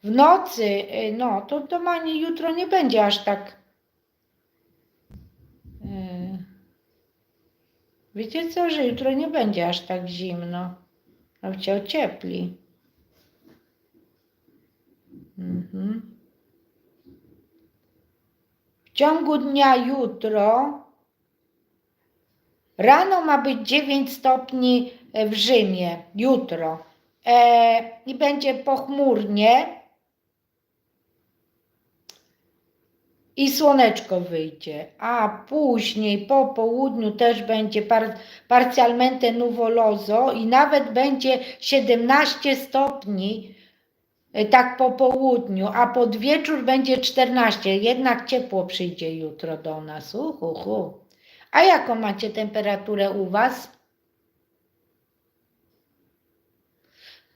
W nocy, no to Domani jutro nie będzie aż tak. Wiecie co, że jutro nie będzie aż tak zimno. Nawet się ociepli. W ciągu dnia jutro rano ma być 9 stopni w Rzymie, jutro. I będzie pochmurnie i słoneczko wyjdzie. A później po południu też będzie parzialmente nuvoloso i nawet będzie 17 stopni tak po południu, a pod wieczór będzie 14. Jednak ciepło przyjdzie jutro do nas. A jaką macie temperaturę u Was?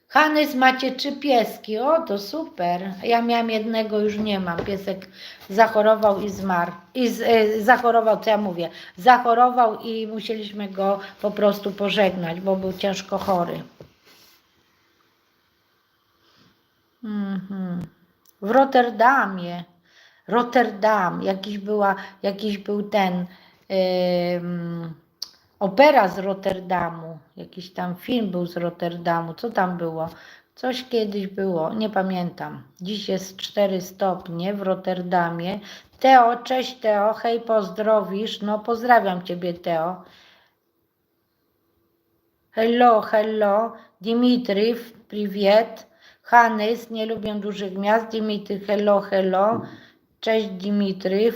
Hanys, macie 3 pieski. O, to super. Ja miałam jednego, już nie mam. Piesek zachorował i zmarł. Zachorował, co ja mówię? Zachorował i musieliśmy go po prostu pożegnać, bo był ciężko chory. W Rotterdamie. Jakiś był ten opera z Rotterdamu. Jakiś tam film był z Rotterdamu. Co tam było? Coś kiedyś było, nie pamiętam. Dziś jest 4 stopnie w Rotterdamie. Teo, cześć Teo, hej, pozdrowisz. No pozdrawiam Ciebie, Teo. Hello. Dimitri, привет. Hanys, nie lubię dużych miast. Dimitri, hello. Cześć Dimitri.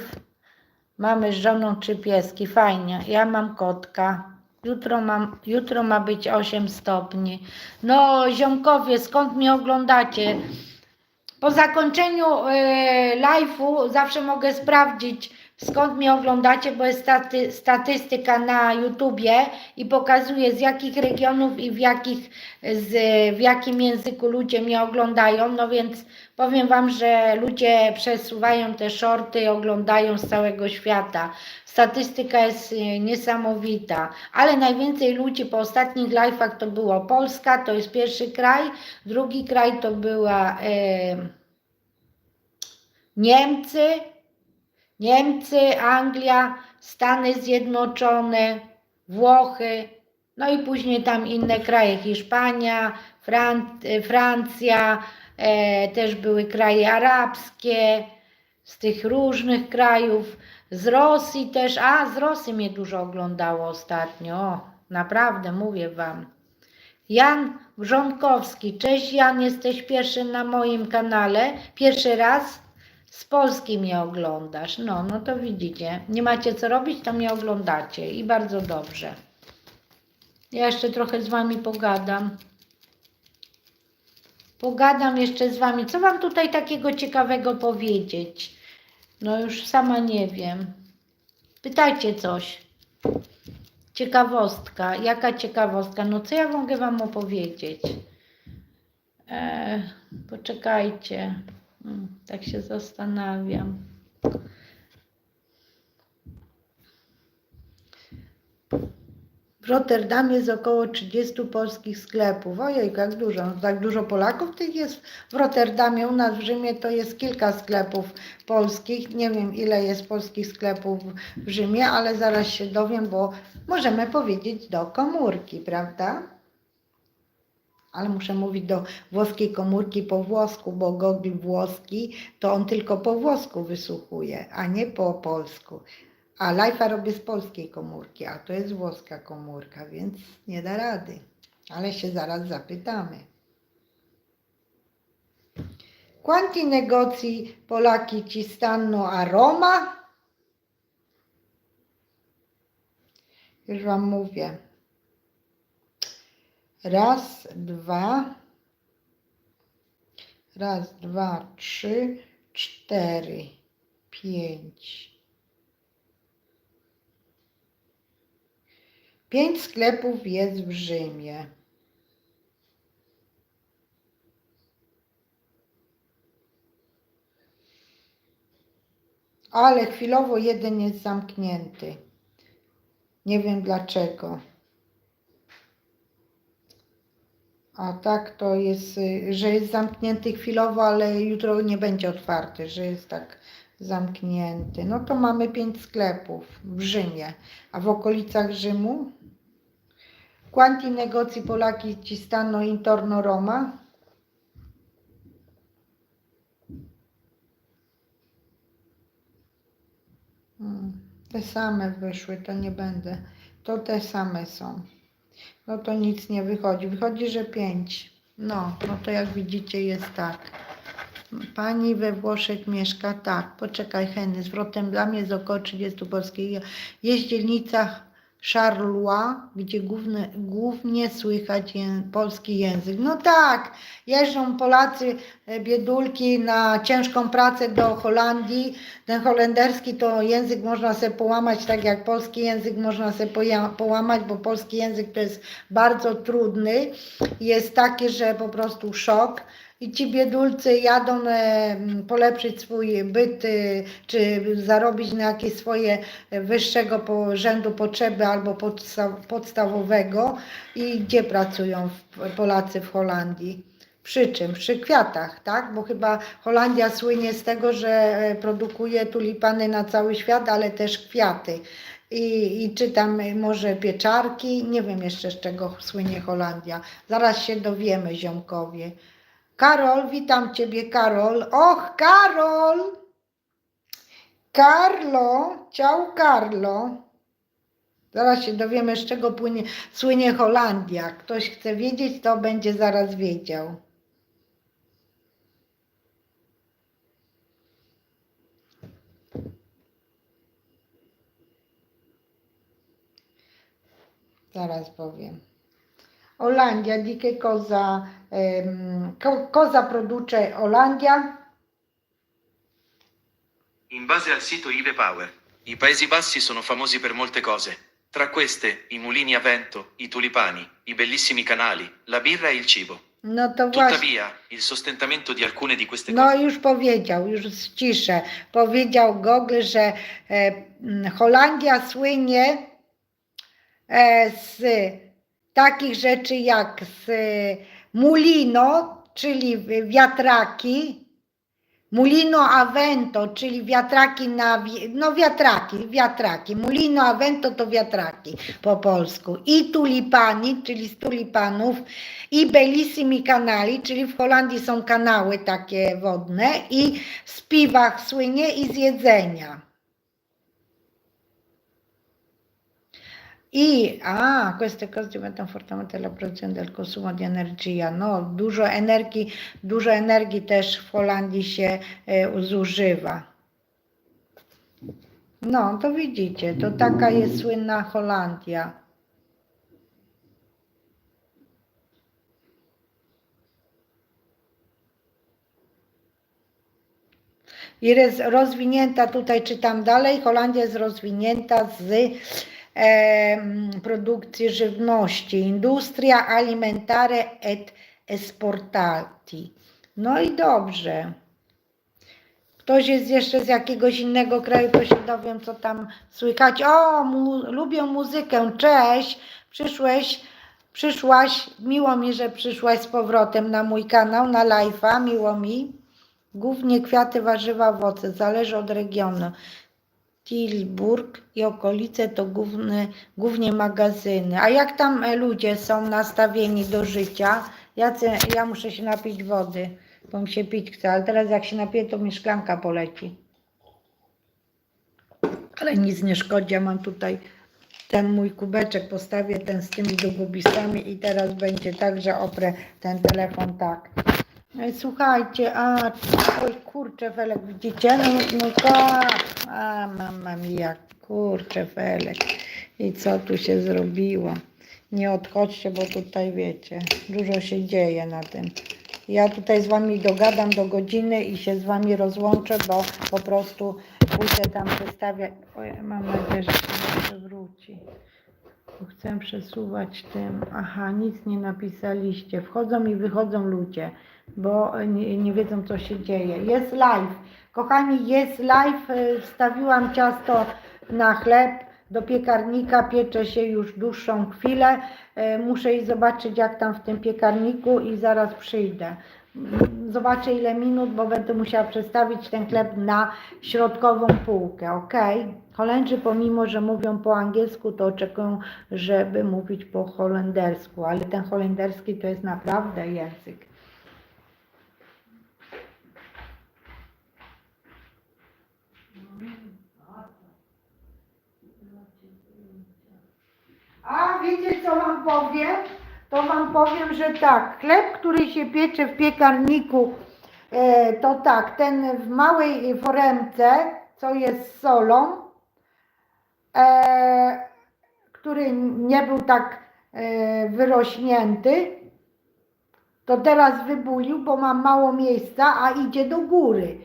Mamy z żoną 3 pieski, fajnie. Ja mam kotka. Jutro ma być 8 stopni. No ziomkowie, skąd mnie oglądacie? Po zakończeniu live'u zawsze mogę sprawdzić, skąd mnie oglądacie, bo jest statystyka na YouTubie i pokazuje, z jakich regionów i w jakim języku ludzie mnie oglądają. No więc powiem Wam, że ludzie przesuwają te shorty i oglądają z całego świata. Statystyka jest niesamowita, ale najwięcej ludzi po ostatnich live'ach to było Polska, to jest pierwszy kraj, drugi kraj to była Niemcy, Anglia, Stany Zjednoczone, Włochy, no i później tam inne kraje, Hiszpania, Francja, też były kraje arabskie, z tych różnych krajów, z Rosji też, z Rosji mnie dużo oglądało ostatnio, naprawdę, mówię Wam. Jan Wrzątkowski, cześć Jan, jesteś pierwszy na moim kanale, pierwszy raz. Z Polski mnie oglądasz. No to widzicie. Nie macie co robić, to mnie oglądacie. I bardzo dobrze. Ja jeszcze trochę z wami pogadam. Pogadam jeszcze z wami. Co wam tutaj takiego ciekawego powiedzieć? No już sama nie wiem. Pytajcie coś. Ciekawostka. Jaka ciekawostka? No co ja mogę wam opowiedzieć? Poczekajcie. Tak się zastanawiam. W Rotterdamie jest około 30 polskich sklepów. Ojej, jak dużo. Tak dużo Polaków tych jest w Rotterdamie. U nas w Rzymie to jest kilka sklepów polskich. Nie wiem, ile jest polskich sklepów w Rzymie, ale zaraz się dowiem, bo możemy powiedzieć do komórki, prawda? Ale muszę mówić do włoskiej komórki po włosku, bo Google włoski to on tylko po włosku wysłuchuje, a nie po polsku. A live'a robię z polskiej komórki, a to jest włoska komórka, więc nie da rady. Ale się zaraz zapytamy. Quanti negozi Polaki ci stanno a Roma? Już wam mówię. Raz, dwa, trzy, cztery, 5. 5 sklepów jest w Rzymie. Ale chwilowo jeden jest zamknięty. Nie wiem dlaczego. A tak to jest, że jest zamknięty chwilowo, ale jutro nie będzie otwarty, że jest tak zamknięty. No to mamy 5 sklepów w Rzymie. A w okolicach Rzymu? Quanti negozi Polaki ci stanno intorno Roma? Te same wyszły, to nie będę. To te same są. No to nic nie wychodzi. Wychodzi, że 5. No to jak widzicie jest tak. Pani we Włoszech mieszka, tak. Poczekaj, Henny, z Rotterdamie jest około 30 polskich. Jest dzielnica Charleroi, gdzie głównie słychać polski język. No tak, jeżdżą Polacy, biedulki, na ciężką pracę do Holandii. Ten holenderski to język można sobie połamać, tak jak polski język można sobie połamać, bo polski język to jest bardzo trudny. Jest taki, że po prostu szok. I ci biedulcy jadą polepszyć swój byt, czy zarobić na jakieś swoje wyższego rzędu potrzeby albo podstawowego. I gdzie pracują Polacy w Holandii? Przy czym? Przy kwiatach, tak? Bo chyba Holandia słynie z tego, że produkuje tulipany na cały świat, ale też kwiaty. I czy tam może pieczarki? Nie wiem jeszcze, z czego słynie Holandia. Zaraz się dowiemy, ziomkowie. Karol, witam Ciebie, Karol. Och, Karol! Carlo, ciao Carlo. Zaraz się dowiemy, z czego słynie Holandia. Ktoś chce wiedzieć, to będzie zaraz wiedział. Zaraz powiem. Olandia, di che cosa produce Olandia? In base al sito Ive Power, i Paesi Bassi sono famosi per molte cose. Tra queste, i mulini a vento, i tulipani, i bellissimi canali, la birra e il cibo. No to właśnie. Tuttavia, il sostentamento di alcune di queste No cose... już powiedział, już ściszę. Powiedział Google, że Holandia słynie z takich rzeczy jak z mulino, czyli wiatraki, mulino a vento, czyli wiatraki wiatraki. Mulino a vento to wiatraki po polsku. I tulipani, czyli z tulipanów. I bellissimi canali, czyli w Holandii są kanały takie wodne. I z piwach słynie i z jedzenia. queste cose diventano fortemente la produzione del consumo di energia. No, dużo energii też w Holandii się zużywa. No, to widzicie, to taka jest słynna Holandia. Jest rozwinięta, tutaj czytam dalej, Holandia jest rozwinięta z produkcji żywności, industria alimentare et esportati. No i dobrze. Ktoś jest jeszcze z jakiegoś innego kraju, to się dowiem, co tam słychać. O, lubię muzykę, cześć, przyszłaś, miło mi, że przyszłaś z powrotem na mój kanał, na live'a, miło mi. Głównie kwiaty, warzywa, owoce, zależy od regionu. Tilburg i okolice to głównie magazyny. A jak tam ludzie są nastawieni do życia? Ja muszę się napić wody, bo mi się pić chce, ale teraz jak się napiję, to mi szklanka poleci. Ale nic nie szkodzi, ja mam tutaj ten mój kubeczek, postawię ten z tymi długobisami i teraz będzie tak, że oprę ten telefon tak. Słuchajcie, oj kurczę Felek, widzicie? Mój kot, mamma mia, kurczę Felek. I co tu się zrobiło? Nie odchodźcie, bo tutaj wiecie, dużo się dzieje na tym. Ja tutaj z wami dogadam do godziny i się z wami rozłączę, bo po prostu pójdę tam przestawiać. Oj, mam nadzieję, że się przewróci. Chcę przesuwać tym. Aha, nic nie napisaliście. Wchodzą i wychodzą ludzie, bo nie wiedzą, co się dzieje. Jest live. Kochani, jest live. Wstawiłam ciasto na chleb do piekarnika. Piecze się już dłuższą chwilę. Muszę iść zobaczyć, jak tam w tym piekarniku i zaraz przyjdę. Zobaczę ile minut, bo będę musiała przestawić ten chleb na środkową półkę, ok? Holendrzy pomimo, że mówią po angielsku, to oczekują, żeby mówić po holendersku, ale ten holenderski to jest naprawdę język. A wiecie co wam powiem? To wam powiem, że tak, chleb, który się piecze w piekarniku, to tak, ten w małej foremce, co jest z solą, który nie był tak wyrośnięty, to teraz wybulił, bo mam mało miejsca, a idzie do góry.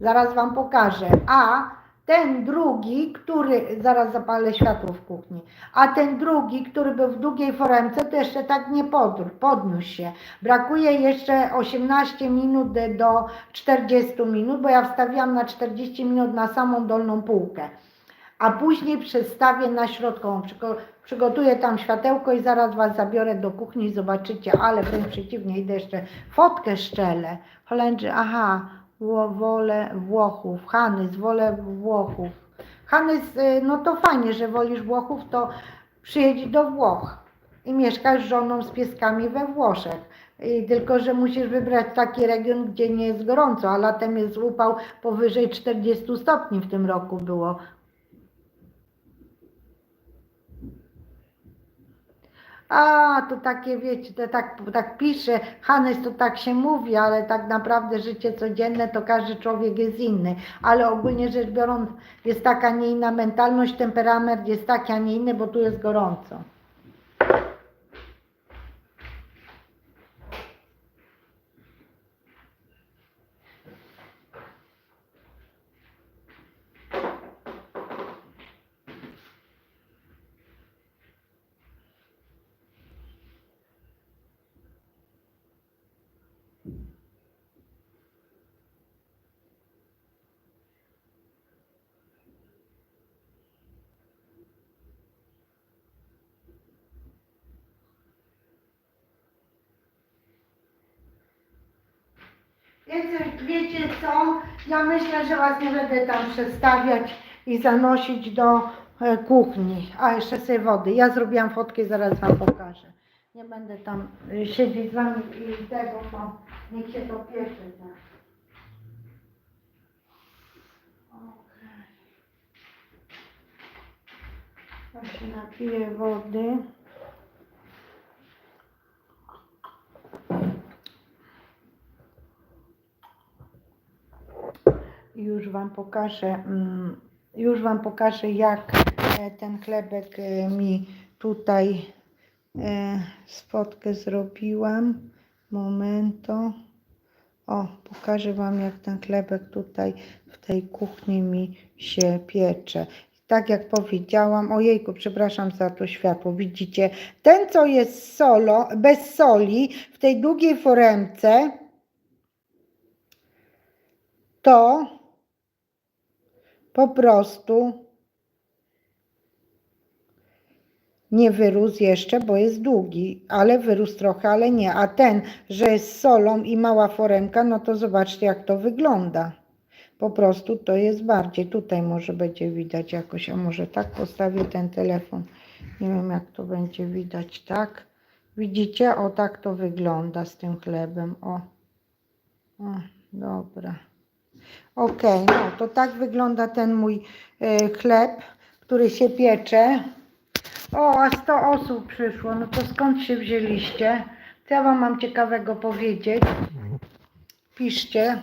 Zaraz wam pokażę. A ten drugi, który, zaraz zapalę światło w kuchni, a ten drugi, który był w długiej foremce, to jeszcze tak nie podniósł się. Brakuje jeszcze 18 minut do 40 minut, bo ja wstawiłam na 40 minut na samą dolną półkę. A później przestawię na środkową. Przygotuję tam światełko i zaraz was zabiorę do kuchni i zobaczycie, ale wręcz przeciwnie, idę jeszcze fotkę szczelę. Holendrzy, aha, wolę Włochów, Hanys, wolę Włochów. Hanys, no to fajnie, że wolisz Włochów, to przyjedź do Włoch i mieszkasz z żoną, z pieskami we Włoszech. Tylko że musisz wybrać taki region, gdzie nie jest gorąco, a latem jest upał powyżej 40 stopni w tym roku było. A, to takie, wiecie, to tak pisze, Hannes to tak się mówi, ale tak naprawdę życie codzienne to każdy człowiek jest inny. Ale ogólnie rzecz biorąc jest taka, nie inna mentalność, temperament jest taki, a nie inny, bo tu jest gorąco. Więc wiecie co, ja myślę, że was nie będę tam przestawiać i zanosić do kuchni. A jeszcze sobie wody. Ja zrobiłam fotkę i zaraz wam pokażę. Nie będę tam siedzieć z wami i tego, bo niech się to piecze. Tak. Ja się napiję wody. I już Wam pokażę, jak ten chlebek mi tutaj spotkę zrobiłam. Momento. O, pokażę Wam, jak ten chlebek tutaj w tej kuchni mi się piecze. Tak jak powiedziałam, ojejku, przepraszam za to światło, widzicie, ten co jest bez soli w tej długiej foremce, to po prostu nie wyrósł jeszcze, bo jest długi, ale wyrósł trochę, ale nie. A ten, że jest z solą i mała foremka, no to zobaczcie, jak to wygląda. Po prostu to jest bardziej. Tutaj może będzie widać jakoś, a może tak postawię ten telefon. Nie wiem, jak to będzie widać, tak? Widzicie? O, tak to wygląda z tym chlebem. O, dobra. Ok, no to tak wygląda ten mój chleb, który się piecze. O, a 100 osób przyszło, no to skąd się wzięliście? Co ja Wam mam ciekawego powiedzieć? Piszcie.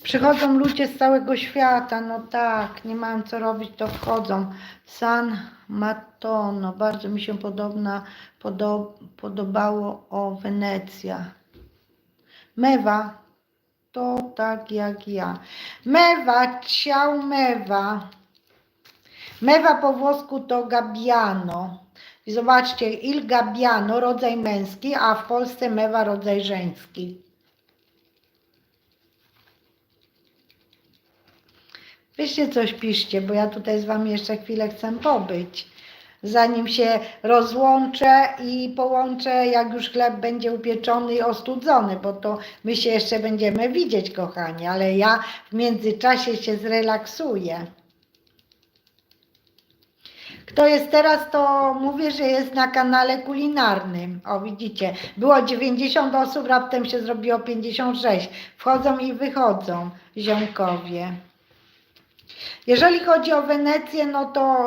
Przychodzą ludzie z całego świata, no tak, nie mają co robić, to wchodzą. San Mattono, bardzo mi się podobało, o, Wenecja. Mewa, to tak jak ja. Mewa, ciao mewa. Mewa po włosku to gabbiano. I zobaczcie, il gabbiano, rodzaj męski, a w Polsce mewa, rodzaj żeński. Wyście coś piszcie, bo ja tutaj z Wami jeszcze chwilę chcę pobyć. Zanim się rozłączę i połączę, jak już chleb będzie upieczony i ostudzony, bo to my się jeszcze będziemy widzieć, kochani, ale ja w międzyczasie się zrelaksuję. Kto jest teraz, to mówię, że jest na kanale kulinarnym. O, widzicie, było 90 osób, raptem się zrobiło 56. Wchodzą i wychodzą ziomkowie. Jeżeli chodzi o Wenecję, no to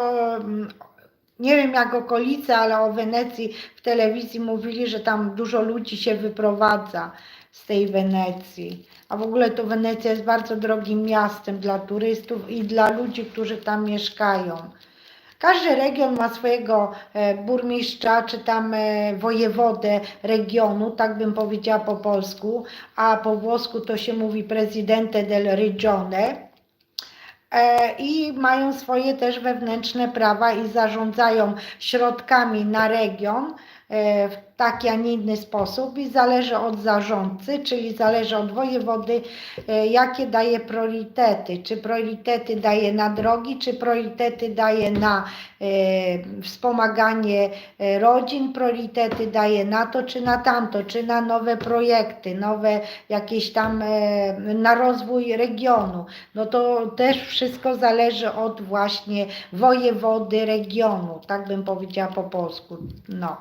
nie wiem jak okolice, ale o Wenecji w telewizji mówili, że tam dużo ludzi się wyprowadza z tej Wenecji. A w ogóle to Wenecja jest bardzo drogim miastem dla turystów i dla ludzi, którzy tam mieszkają. Każdy region ma swojego burmistrza, czy tam wojewodę regionu, tak bym powiedziała po polsku, a po włosku to się mówi presidente del regione. I mają swoje też wewnętrzne prawa i zarządzają środkami na region w taki, a nie inny sposób i zależy od zarządcy, czyli zależy od wojewody, jakie daje priorytety. Czy priorytety daje na drogi, czy priorytety daje na wspomaganie rodzin, priorytety daje na to, czy na tamto, czy na nowe projekty, nowe jakieś tam, na rozwój regionu. No to też wszystko zależy od właśnie wojewody regionu, tak bym powiedziała po polsku. No.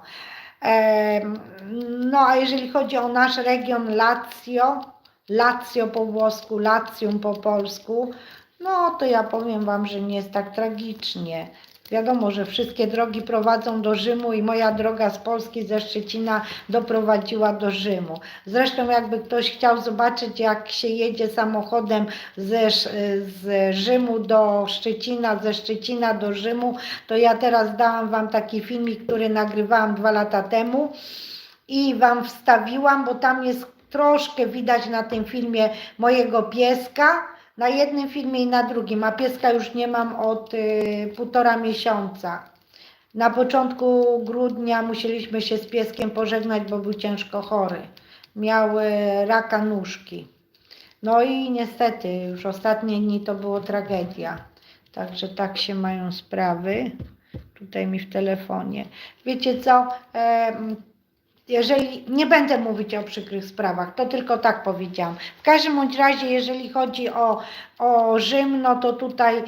No a jeżeli chodzi o nasz region Lazio po włosku, Latium po polsku, no to ja powiem Wam, że nie jest tak tragicznie. Wiadomo, że wszystkie drogi prowadzą do Rzymu i moja droga z Polski, ze Szczecina doprowadziła do Rzymu. Zresztą jakby ktoś chciał zobaczyć, jak się jedzie samochodem z Rzymu do Szczecina, ze Szczecina do Rzymu, to ja teraz dałam Wam taki filmik, który nagrywałam 2 lata temu i Wam wstawiłam, bo tam jest troszkę widać na tym filmie mojego pieska, na jednym filmie i na drugim, a pieska już nie mam od 1,5 miesiąca. Na początku grudnia musieliśmy się z pieskiem pożegnać, bo był ciężko chory. Miał raka nóżki. No i niestety już ostatnie dni to było tragedia. Także tak się mają sprawy. Tutaj mi w telefonie. Wiecie co? Jeżeli nie będę mówić o przykrych sprawach, to tylko tak powiedziałam. W każdym bądź razie, jeżeli chodzi o Rzym, no to tutaj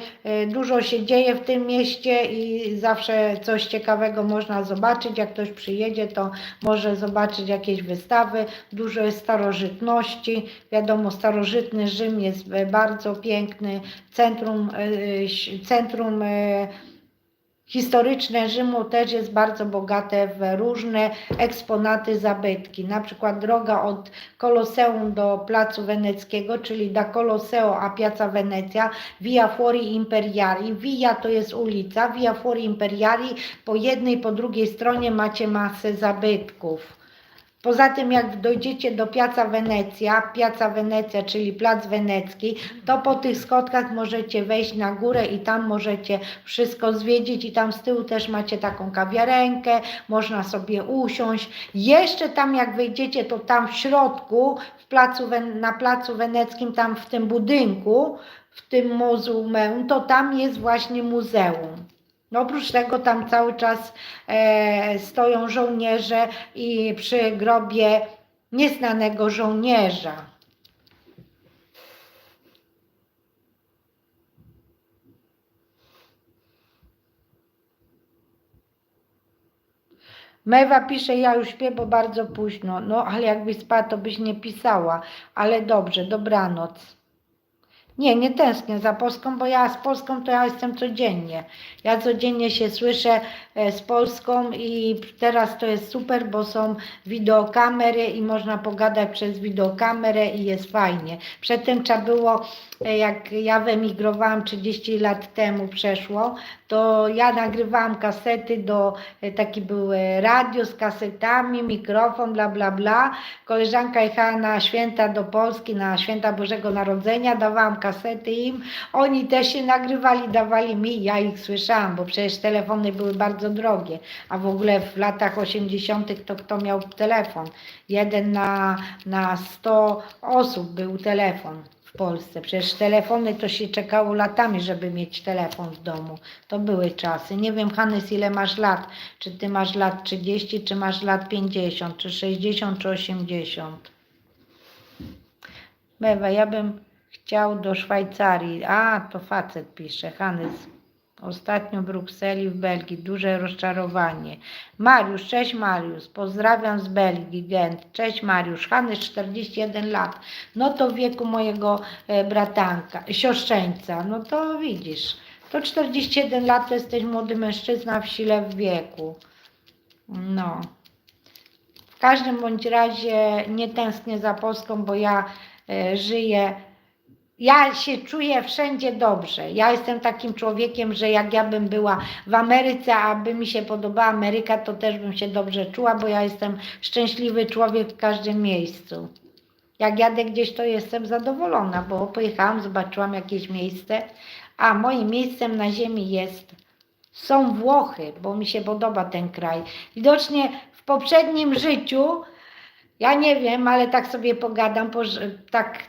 dużo się dzieje w tym mieście i zawsze coś ciekawego można zobaczyć. Jak ktoś przyjedzie, to może zobaczyć jakieś wystawy. Dużo jest starożytności. Wiadomo, starożytny Rzym jest bardzo piękny. Centrum historyczne Rzymu też jest bardzo bogate w różne eksponaty, zabytki. Na przykład droga od Koloseum do Placu Weneckiego, czyli da Colosseo a Piazza Venezia, Via Fuori Imperiali. Via to jest ulica, Via Fuori Imperiali, po jednej, po drugiej stronie macie masę zabytków. Poza tym, jak dojdziecie do Piazza Wenecja, czyli Plac Wenecki, to po tych schodkach możecie wejść na górę i tam możecie wszystko zwiedzić i tam z tyłu też macie taką kawiarenkę, można sobie usiąść. Jeszcze tam jak wejdziecie, to tam w środku, na Placu Weneckim, tam w tym budynku, w tym muzeum, to tam jest właśnie muzeum. No oprócz tego tam cały czas stoją żołnierze i przy grobie nieznanego żołnierza. Mewa pisze, ja już śpię, bo bardzo późno. No ale jakbyś spała, to byś nie pisała. Ale dobrze, dobranoc. Nie tęsknię za Polską, bo ja z Polską to ja jestem codziennie. Ja codziennie się słyszę z Polską i teraz to jest super, bo są wideokamery i można pogadać przez wideokamerę i jest fajnie. Przedtem trzeba było, jak ja wyemigrowałam 30 lat temu przeszło, to ja nagrywałam kasety taki był radio z kasetami, mikrofon, bla bla bla. Koleżanka jechała na święta do Polski, na święta Bożego Narodzenia, dawałam kasety im, oni też się nagrywali, dawali mi, ja ich słyszałam, bo przecież telefony były bardzo drogie, a w ogóle w latach 80. to kto miał telefon? Jeden na 100 osób był telefon w Polsce. Przecież telefony to się czekało latami, żeby mieć telefon w domu. To były czasy. Nie wiem, Hannes, ile masz lat? Czy ty masz lat 30, czy masz lat 50, czy 60, czy 80? Mewa, ja bym chciał do Szwajcarii. A, to facet pisze, Hannes. Ostatnio w Brukseli, w Belgii. Duże rozczarowanie. Mariusz, cześć Mariusz. Pozdrawiam z Belgii, Gent. Cześć Mariusz. Hannes, 41 lat. No to w wieku mojego bratanka, siostrzeńca. No to widzisz. To 41 lat to jesteś młody mężczyzna w sile w wieku. No. W każdym bądź razie nie tęsknię za Polską, bo ja żyję. Ja się czuję wszędzie dobrze. Ja jestem takim człowiekiem, że jak ja bym była w Ameryce, a by mi się podobała Ameryka, to też bym się dobrze czuła, bo ja jestem szczęśliwy człowiek w każdym miejscu. Jak jadę gdzieś, to jestem zadowolona, bo pojechałam, zobaczyłam jakieś miejsce, a moim miejscem na ziemi są Włochy, bo mi się podoba ten kraj. Widocznie w poprzednim życiu, ja nie wiem, ale tak sobie pogadam,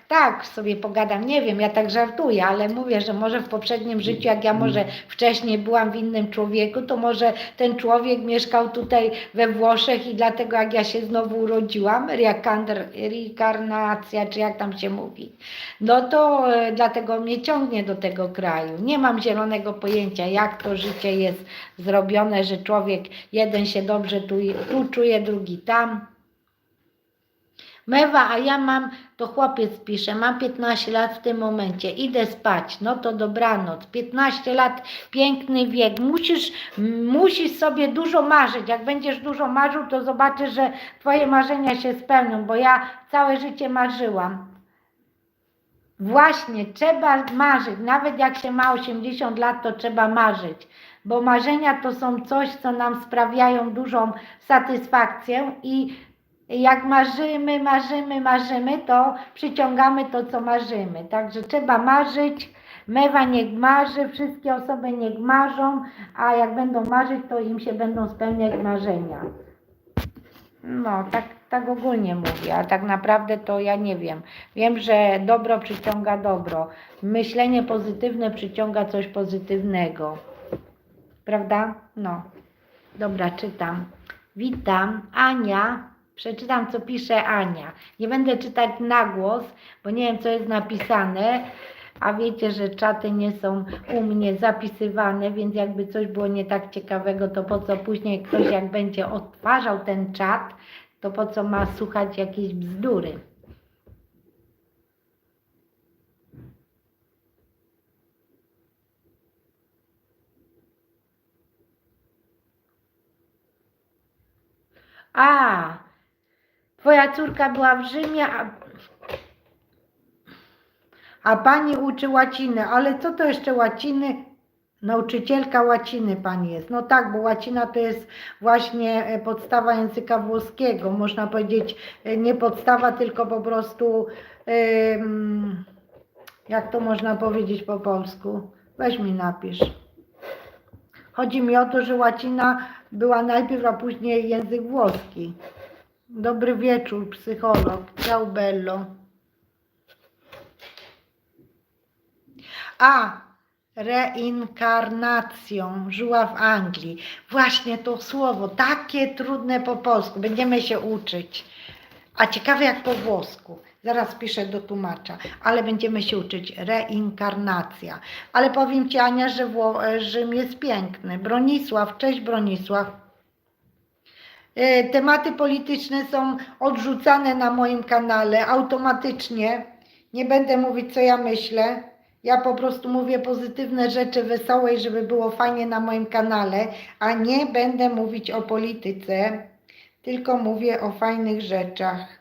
tak sobie pogadam, nie wiem, ja tak żartuję, ale mówię, że może w poprzednim życiu, jak ja może wcześniej byłam w innym człowieku, to może ten człowiek mieszkał tutaj we Włoszech i dlatego jak ja się znowu urodziłam, reinkarnacja, czy jak tam się mówi, no to dlatego mnie ciągnie do tego kraju. Nie mam zielonego pojęcia, jak to życie jest zrobione, że człowiek jeden się dobrze tu czuje, drugi tam. Mewa, a ja to chłopiec pisze, mam 15 lat w tym momencie, idę spać, no to dobranoc, 15 lat, piękny wiek, musisz sobie dużo marzyć, jak będziesz dużo marzył, to zobaczysz, że twoje marzenia się spełnią, bo ja całe życie marzyłam. Właśnie, trzeba marzyć, nawet jak się ma 80 lat, to trzeba marzyć, bo marzenia to są coś, co nam sprawiają dużą satysfakcję i jak marzymy, to przyciągamy to, co marzymy. Także trzeba marzyć. Mewa niech marzy, wszystkie osoby niech marzą, a jak będą marzyć, to im się będą spełniać marzenia. No, tak ogólnie mówię, a tak naprawdę to ja nie wiem. Wiem, że dobro przyciąga dobro. Myślenie pozytywne przyciąga coś pozytywnego. Prawda? No. Dobra, czytam. Witam, Ania. Przeczytam, co pisze Ania. Nie będę czytać na głos, bo nie wiem, co jest napisane, a wiecie, że czaty nie są u mnie zapisywane, więc jakby coś było nie tak ciekawego, to po co później ktoś jak będzie odtwarzał ten czat, to po co ma słuchać jakieś bzdury. A, twoja córka była w Rzymie, a pani uczy łaciny. Ale co to jeszcze łaciny? Nauczycielka łaciny pani jest. No tak, bo łacina to jest właśnie podstawa języka włoskiego. Można powiedzieć, nie podstawa, tylko po prostu, jak to można powiedzieć po polsku? Weź mi napisz. Chodzi mi o to, że łacina była najpierw, a później język włoski. Dobry wieczór, psycholog. Ciao bello. A, reinkarnacją żyła w Anglii. Właśnie to słowo, takie trudne po polsku. Będziemy się uczyć. A ciekawe jak po włosku. Zaraz piszę do tłumacza, ale będziemy się uczyć. Reinkarnacja. Ale powiem Ci, Ania, że Rzym jest piękny. Bronisław, cześć Bronisław. Tematy polityczne są odrzucane na moim kanale automatycznie. Nie będę mówić, co ja myślę. Ja po prostu mówię pozytywne rzeczy, wesołe, żeby było fajnie na moim kanale, a nie będę mówić o polityce, tylko mówię o fajnych rzeczach.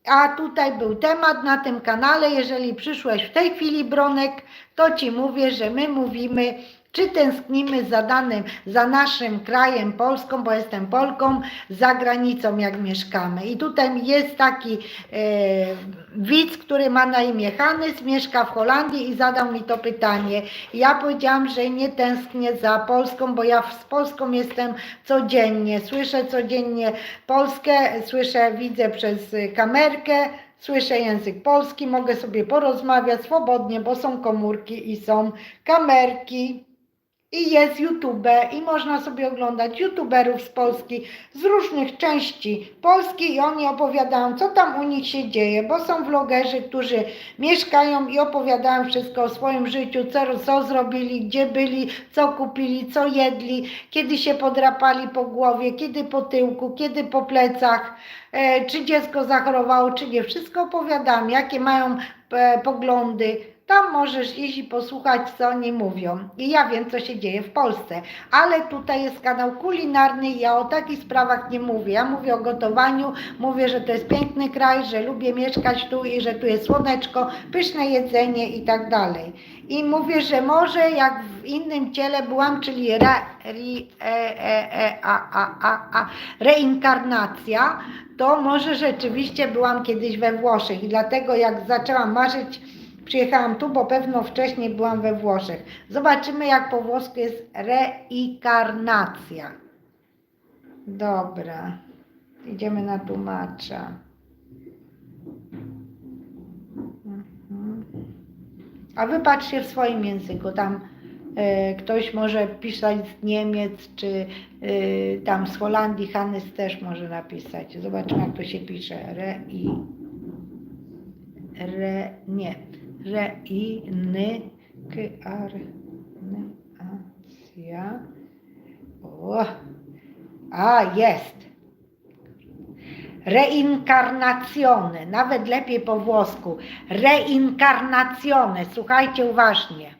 A tutaj był temat na tym kanale. Jeżeli przyszłeś w tej chwili, Bronek, to Ci mówię, że my mówimy, czy tęsknimy za naszym krajem, Polską, bo jestem Polką, za granicą jak mieszkamy. I tutaj jest taki widz, który ma na imię Hannes, mieszka w Holandii i zadał mi to pytanie. Ja powiedziałam, że nie tęsknię za Polską, bo ja z Polską jestem codziennie. Słyszę codziennie Polskę, widzę przez kamerkę, słyszę język polski, mogę sobie porozmawiać swobodnie, bo są komórki i są kamerki. I jest YouTube i można sobie oglądać youtuberów z Polski, z różnych części Polski i oni opowiadają, co tam u nich się dzieje, bo są vlogerzy, którzy mieszkają i opowiadają wszystko o swoim życiu, co zrobili, gdzie byli, co kupili, co jedli, kiedy się podrapali po głowie, kiedy po tyłku, kiedy po plecach, czy dziecko zachorowało, czy nie. Wszystko opowiadam, jakie mają poglądy. Tam możesz iść i posłuchać, co oni mówią. I ja wiem, co się dzieje w Polsce. Ale tutaj jest kanał kulinarny i ja o takich sprawach nie mówię. Ja mówię o gotowaniu, mówię, że to jest piękny kraj, że lubię mieszkać tu i że tu jest słoneczko, pyszne jedzenie i tak dalej. I mówię, że może jak w innym ciele byłam, czyli reinkarnacja, to może rzeczywiście byłam kiedyś we Włoszech. I dlatego jak zaczęłam marzyć, przyjechałam tu, bo pewno wcześniej byłam we Włoszech. Zobaczymy, jak po włosku jest reinkarnacja. Dobra. Idziemy na tłumacza. A wy patrzcie w swoim języku. Tam ktoś może pisać z Niemiec, czy tam z Holandii. Hannes też może napisać. Zobaczymy, jak to się pisze. Reinkarnacja. O, a jest. Reincarnazione, nawet lepiej po włosku. Reincarnazione, słuchajcie uważnie.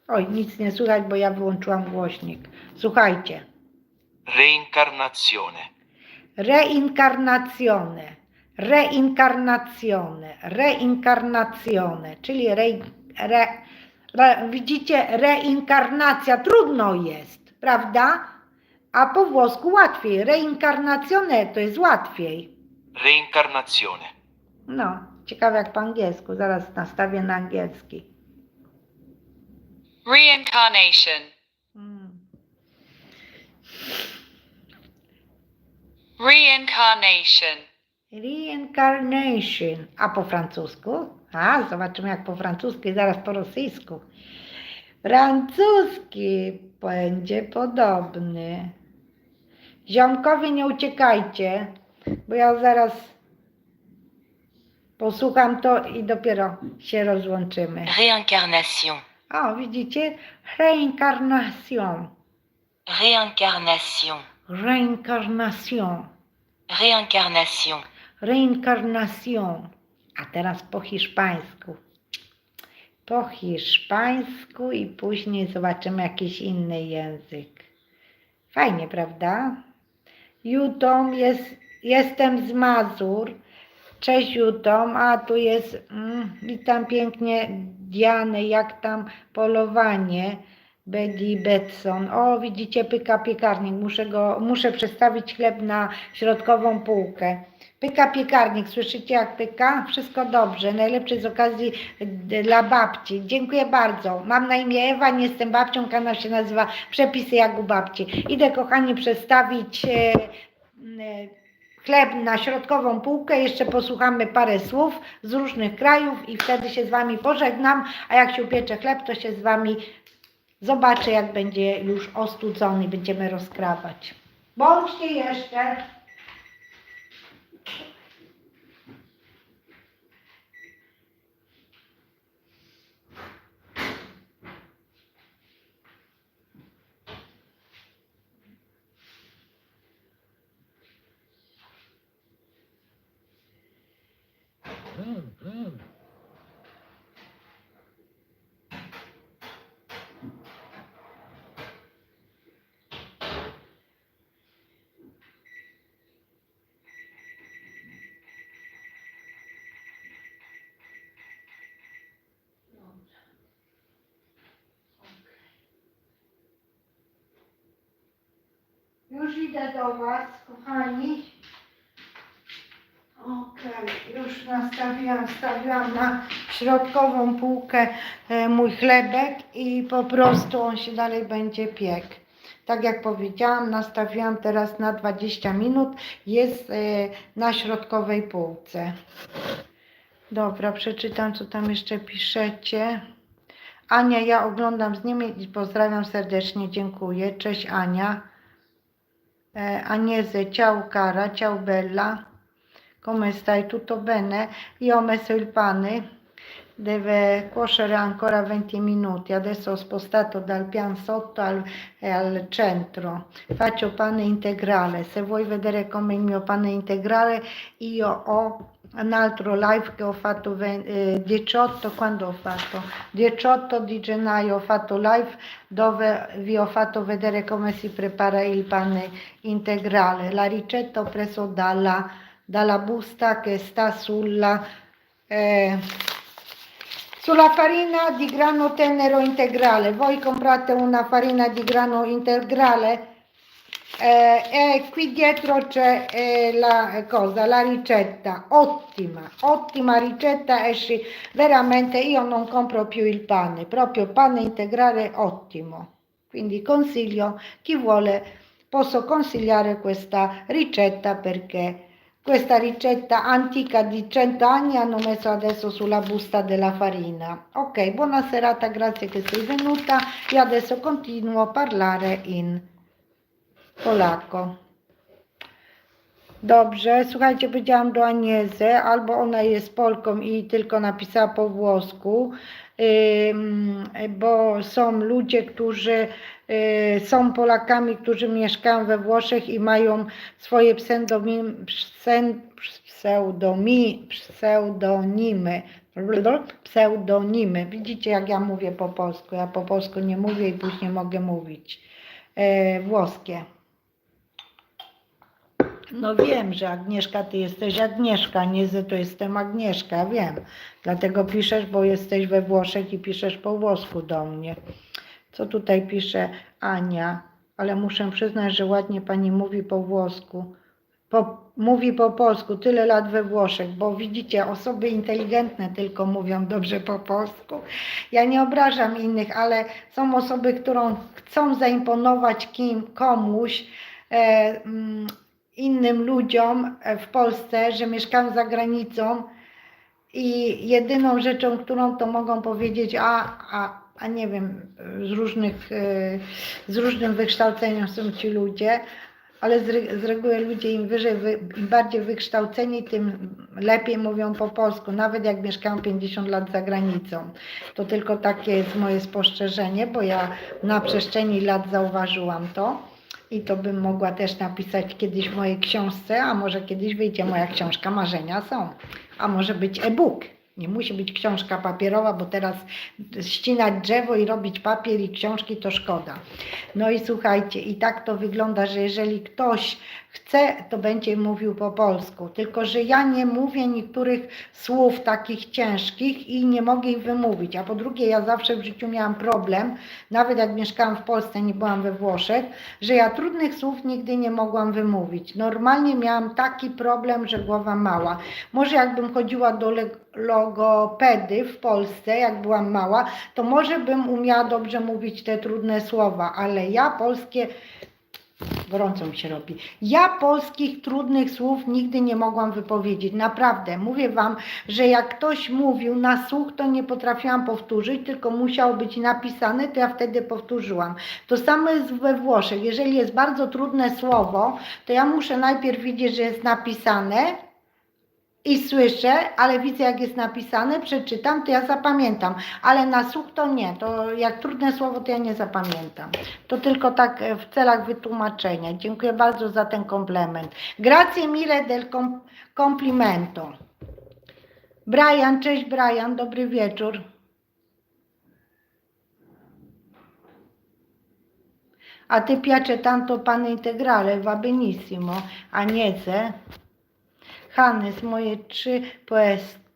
Oj, nic nie słychać, bo ja wyłączyłam głośnik. Słuchajcie. Reincarnazione. Reincarnazione. Reincarnazione, reincarnazione, czyli widzicie, reinkarnacja trudno jest, prawda? A po włosku łatwiej. Reincarnazione to jest łatwiej. Reincarnazione. No, ciekawe jak po angielsku, zaraz nastawię na angielski. Reincarnation. Reincarnation. Reincarnation. A po francusku? A, zobaczymy jak po francusku i zaraz po rosyjsku. Francuski będzie podobny. Ziomkowie, nie uciekajcie, bo ja zaraz posłucham to i dopiero się rozłączymy. Réincarnation. O, widzicie? Reincarnation. Réincarnation. Reincarnation. Réincarnation. Reincarnation. A teraz po hiszpańsku. Po hiszpańsku i później zobaczymy jakiś inny język. Fajnie, prawda? Jutom jestem z Mazur. Cześć Jutom, a tu jest, witam pięknie Dianę, jak tam polowanie, Betty Betson. O, widzicie, pyka piekarnik, muszę przestawić chleb na środkową półkę. Pyka piekarnik, słyszycie jak pyka? Wszystko dobrze, najlepsze z okazji dla babci. Dziękuję bardzo. Mam na imię Ewa, nie jestem babcią, kanał się nazywa Przepisy jak u babci. Idę, kochani, przestawić chleb na środkową półkę, jeszcze posłuchamy parę słów z różnych krajów i wtedy się z Wami pożegnam, a jak się upiecze chleb, to się z Wami zobaczę, jak będzie już ostudzony, będziemy rozkrawać. Bądźcie jeszcze. Już idę do Was, kochani. Okej, już stawiłam na środkową półkę mój chlebek i po prostu on się dalej będzie piekł. Tak jak powiedziałam, nastawiłam teraz na 20 minut, jest na środkowej półce. Dobra, przeczytam, co tam jeszcze piszecie. Ania, ja oglądam z nimi i pozdrawiam serdecznie, dziękuję. Cześć Ania. Agnese, ciao cara, ciao bella, come stai? Tutto bene? Io ho messo il pane, deve cuocere ancora 20 minuti, adesso ho spostato dal piano sotto al centro, faccio pane integrale. Se vuoi vedere come il mio pane integrale, io ho un altro live che ho fatto 18, quando ho fatto? 18 di gennaio ho fatto live dove vi ho fatto vedere come si prepara il pane integrale. La ricetta ho preso dalla busta che sta sulla farina di grano tenero integrale. Voi comprate una farina di grano integrale? E qui dietro c'è la ricetta, ottima ricetta, esci veramente, io non compro più il pane, proprio pane integrale ottimo, quindi consiglio, chi vuole posso consigliare questa ricetta perché questa ricetta antica di 100 anni hanno messo adesso sulla busta della farina. Ok, buona serata, grazie che sei venuta, io adesso continuo a parlare in polako. Dobrze, słuchajcie, powiedziałam do Agnieszki, albo ona jest Polką i tylko napisała po włosku, bo są ludzie, którzy są Polakami, którzy mieszkają we Włoszech i mają swoje pseudonimy. Widzicie, jak ja mówię po polsku. Ja po polsku nie mówię i później mogę mówić włoskie. No wiem, że Agnieszka, ty jesteś Agnieszka, nie że to jestem Agnieszka, wiem. Dlatego piszesz, bo jesteś we Włoszech i piszesz po włosku do mnie. Co tutaj pisze Ania? Ale muszę przyznać, że ładnie pani mówi po włosku. Mówi po polsku, tyle lat we Włoszech, bo widzicie, osoby inteligentne tylko mówią dobrze po polsku. Ja nie obrażam innych, ale są osoby, którą chcą zaimponować komuś, innym ludziom w Polsce, że mieszkają za granicą i jedyną rzeczą, którą to mogą powiedzieć, a nie wiem, z różnym wykształceniem są ci ludzie, ale z reguły ludzie im bardziej wykształceni, tym lepiej mówią po polsku, nawet jak mieszkają 50 lat za granicą. To tylko takie jest moje spostrzeżenie, bo ja na przestrzeni lat zauważyłam to. I to bym mogła też napisać kiedyś w mojej książce, a może kiedyś wyjdzie moja książka Marzenia są, a może być e-book. Nie musi być książka papierowa, bo teraz ścinać drzewo i robić papier i książki to szkoda. No i słuchajcie, i tak to wygląda, że jeżeli ktoś chce, to będzie mówił po polsku. Tylko że ja nie mówię niektórych słów takich ciężkich i nie mogę ich wymówić. A po drugie, ja zawsze w życiu miałam problem, nawet jak mieszkałam w Polsce, nie byłam we Włoszech, że ja trudnych słów nigdy nie mogłam wymówić. Normalnie miałam taki problem, że głowa mała. Może jakbym chodziła do logopedy w Polsce, jak byłam mała, to może bym umiała dobrze mówić te trudne słowa, ale ja polskie, gorąco mi się robi, ja polskich trudnych słów nigdy nie mogłam wypowiedzieć, naprawdę, mówię wam, że jak ktoś mówił na słuch, to nie potrafiłam powtórzyć, tylko musiało być napisane, to ja wtedy powtórzyłam. To samo jest we Włoszech, jeżeli jest bardzo trudne słowo, to ja muszę najpierw widzieć, że jest napisane, i słyszę, ale widzę jak jest napisane, przeczytam, to ja zapamiętam, ale na słuch to nie, to jak trudne słowo to ja nie zapamiętam. To tylko tak w celach wytłumaczenia. Dziękuję bardzo za ten komplement. Grazie mille del complimento. Brian, cześć Brian, dobry wieczór. A ty piace tanto pane integrale, va benissimo, Agnese. Hannes, moje 3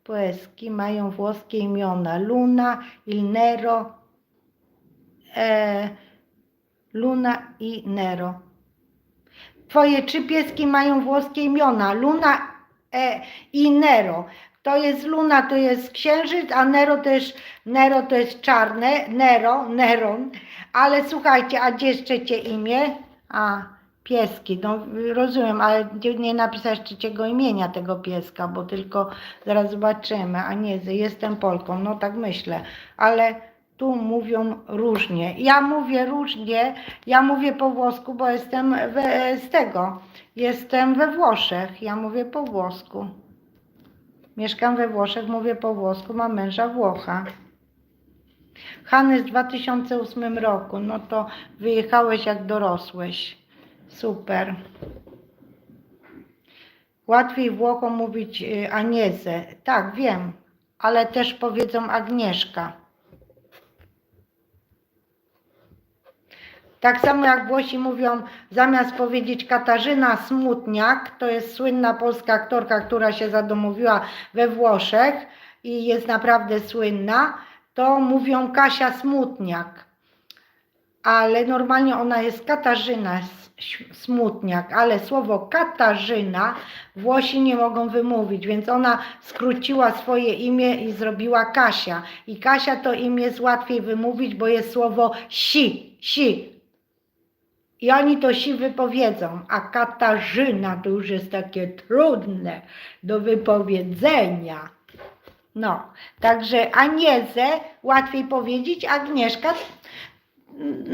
poeski mają włoskie imiona. Luna, Il Nero, Luna i Nero. Twoje 3 pieski mają włoskie imiona. Luna i Nero. To jest Luna, to jest księżyc, a Nero to jest czarne. Neron. Ale słuchajcie, a gdzie jest trzecie imię? Pieski, no rozumiem, ale nie napisać trzeciego imienia tego pieska, bo tylko zaraz zobaczymy, a nie, jestem Polką, no tak myślę, ale tu mówią różnie. Ja mówię różnie, ja mówię po włosku, bo jestem jestem we Włoszech, ja mówię po włosku. Mieszkam we Włoszech, mówię po włosku, mam męża Włocha. Hannes w 2008 roku, no to wyjechałeś jak dorosłeś. Super. Łatwiej Włochom mówić Agnese. Tak, wiem, ale też powiedzą Agnieszka. Tak samo jak Włosi mówią, zamiast powiedzieć Katarzyna Smutniak, to jest słynna polska aktorka, która się zadomowiła we Włoszech i jest naprawdę słynna, to mówią Kasia Smutniak. Ale normalnie ona jest Katarzyna Smutniak, ale słowo Katarzyna Włosi nie mogą wymówić, więc ona skróciła swoje imię i zrobiła Kasia. I Kasia to imię jest łatwiej wymówić, bo jest słowo si. I oni to si wypowiedzą, a Katarzyna to już jest takie trudne do wypowiedzenia. No, także Agnese łatwiej powiedzieć, Agnieszka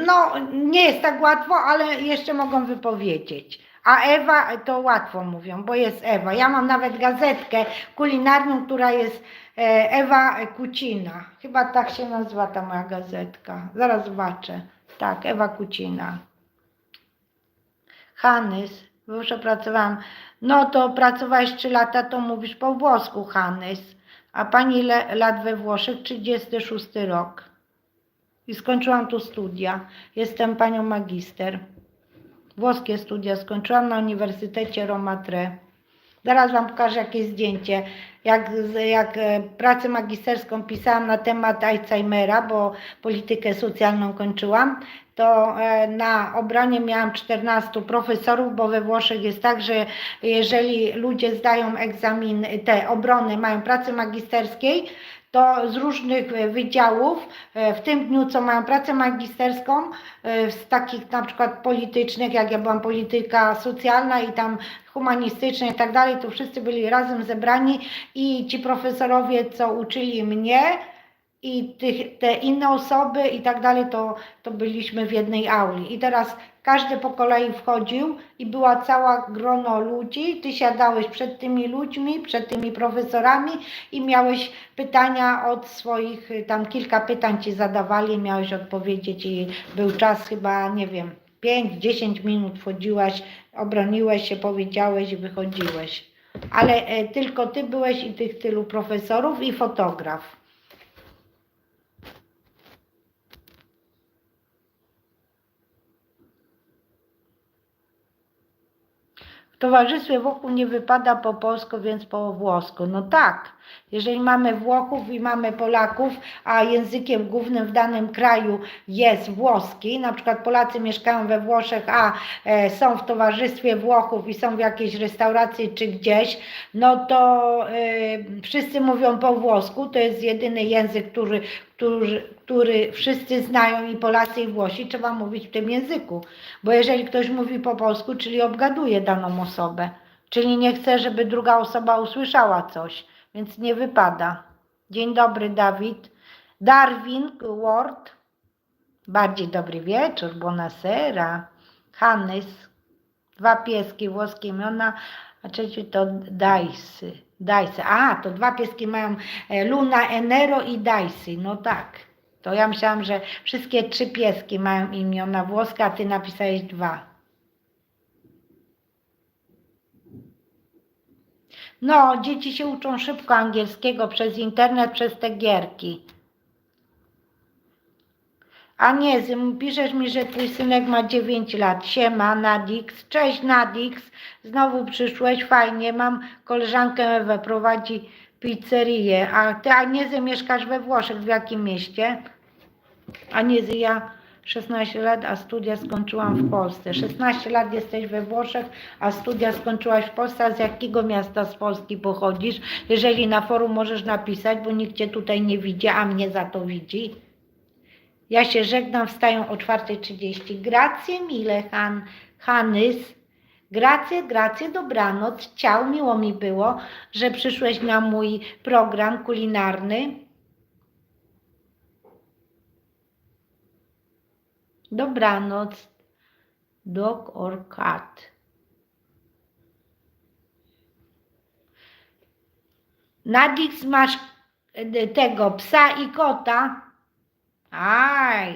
no nie jest tak łatwo, ale jeszcze mogą wypowiedzieć. A Ewa to łatwo mówią, bo jest Ewa. Ja mam nawet gazetkę kulinarną, która jest Ewa Kucina. Chyba tak się nazywa ta moja gazetka. Zaraz zobaczę. Tak, Ewa Kucina. Hannes, już opracowałam. No to pracowałeś 3 lata, to mówisz po włosku, Hannes. A pani ile lat we Włoszech? 36 rok. I skończyłam tu studia. Jestem panią magister. Włoskie studia skończyłam na Uniwersytecie Roma Tre. Zaraz wam pokażę jakieś zdjęcie. Jak pracę magisterską pisałam na temat Alzheimera, bo politykę socjalną kończyłam, to na obranie miałam 14 profesorów, bo we Włoszech jest tak, że jeżeli ludzie zdają egzamin, te obrony, mają pracy magisterskiej, to z różnych wydziałów, w tym dniu, co mają pracę magisterską, z takich na przykład politycznych, jak ja byłam polityka socjalna i tam humanistyczna i tak dalej, to wszyscy byli razem zebrani i ci profesorowie, co uczyli mnie i te inne osoby i tak dalej, to byliśmy w jednej auli. I teraz każdy po kolei wchodził i była cała grono ludzi, ty siadałeś przed tymi ludźmi, przed tymi profesorami i miałeś pytania od swoich, tam kilka pytań ci zadawali, miałeś odpowiedzieć i był czas chyba, nie wiem, 5-10 minut wchodziłaś, obroniłeś się, powiedziałeś i wychodziłeś. Ale tylko ty byłeś i tych tylu profesorów i fotograf. W towarzystwie Włochów nie wypada po polsku, więc po włosku. No tak, jeżeli mamy Włochów i mamy Polaków, a językiem głównym w danym kraju jest włoski, na przykład Polacy mieszkają we Włoszech, a są w towarzystwie Włochów i są w jakiejś restauracji czy gdzieś, no to wszyscy mówią po włosku, to jest jedyny język, który wszyscy znają, i Polacy i Włosi, trzeba mówić w tym języku. Bo jeżeli ktoś mówi po polsku, czyli obgaduje daną osobę, czyli nie chce, żeby druga osoba usłyszała coś, więc nie wypada. Dzień dobry, Dawid. Darwin Ward. Bardziej dobry wieczór, buonasera. Hannes. 2 pieski, włoskie imiona, a trzeci to Dajsy. A, to 2 pieski mają Luna, Enero i Dajsy. No tak. To ja myślałam, że wszystkie 3 pieski mają imiona włoskie, a ty napisałeś 2. No, dzieci się uczą szybko angielskiego przez internet, przez te gierki. A nie, piszesz mi, że twój synek ma 9 lat. Siema, Nadix. Cześć, Nadix. Znowu przyszłeś, fajnie. Mam koleżankę Ewę, prowadzi pizzerię. A ty, Agniezy, mieszkasz we Włoszech. W jakim mieście? Agniezy, ja 16 lat, a studia skończyłam w Polsce. 16 lat jesteś we Włoszech, a studia skończyłaś w Polsce. A z jakiego miasta z Polski pochodzisz? Jeżeli na forum możesz napisać, bo nikt cię tutaj nie widzi, a mnie za to widzi. Ja się żegnam, wstają o 4:30. Grazie mille, Hanys. Grazie, dobranoc. Ciao, miło mi było, że przyszłeś na mój program kulinarny. Dobranoc. Dog or cat? Nadix, masz tego psa i kota? Aj,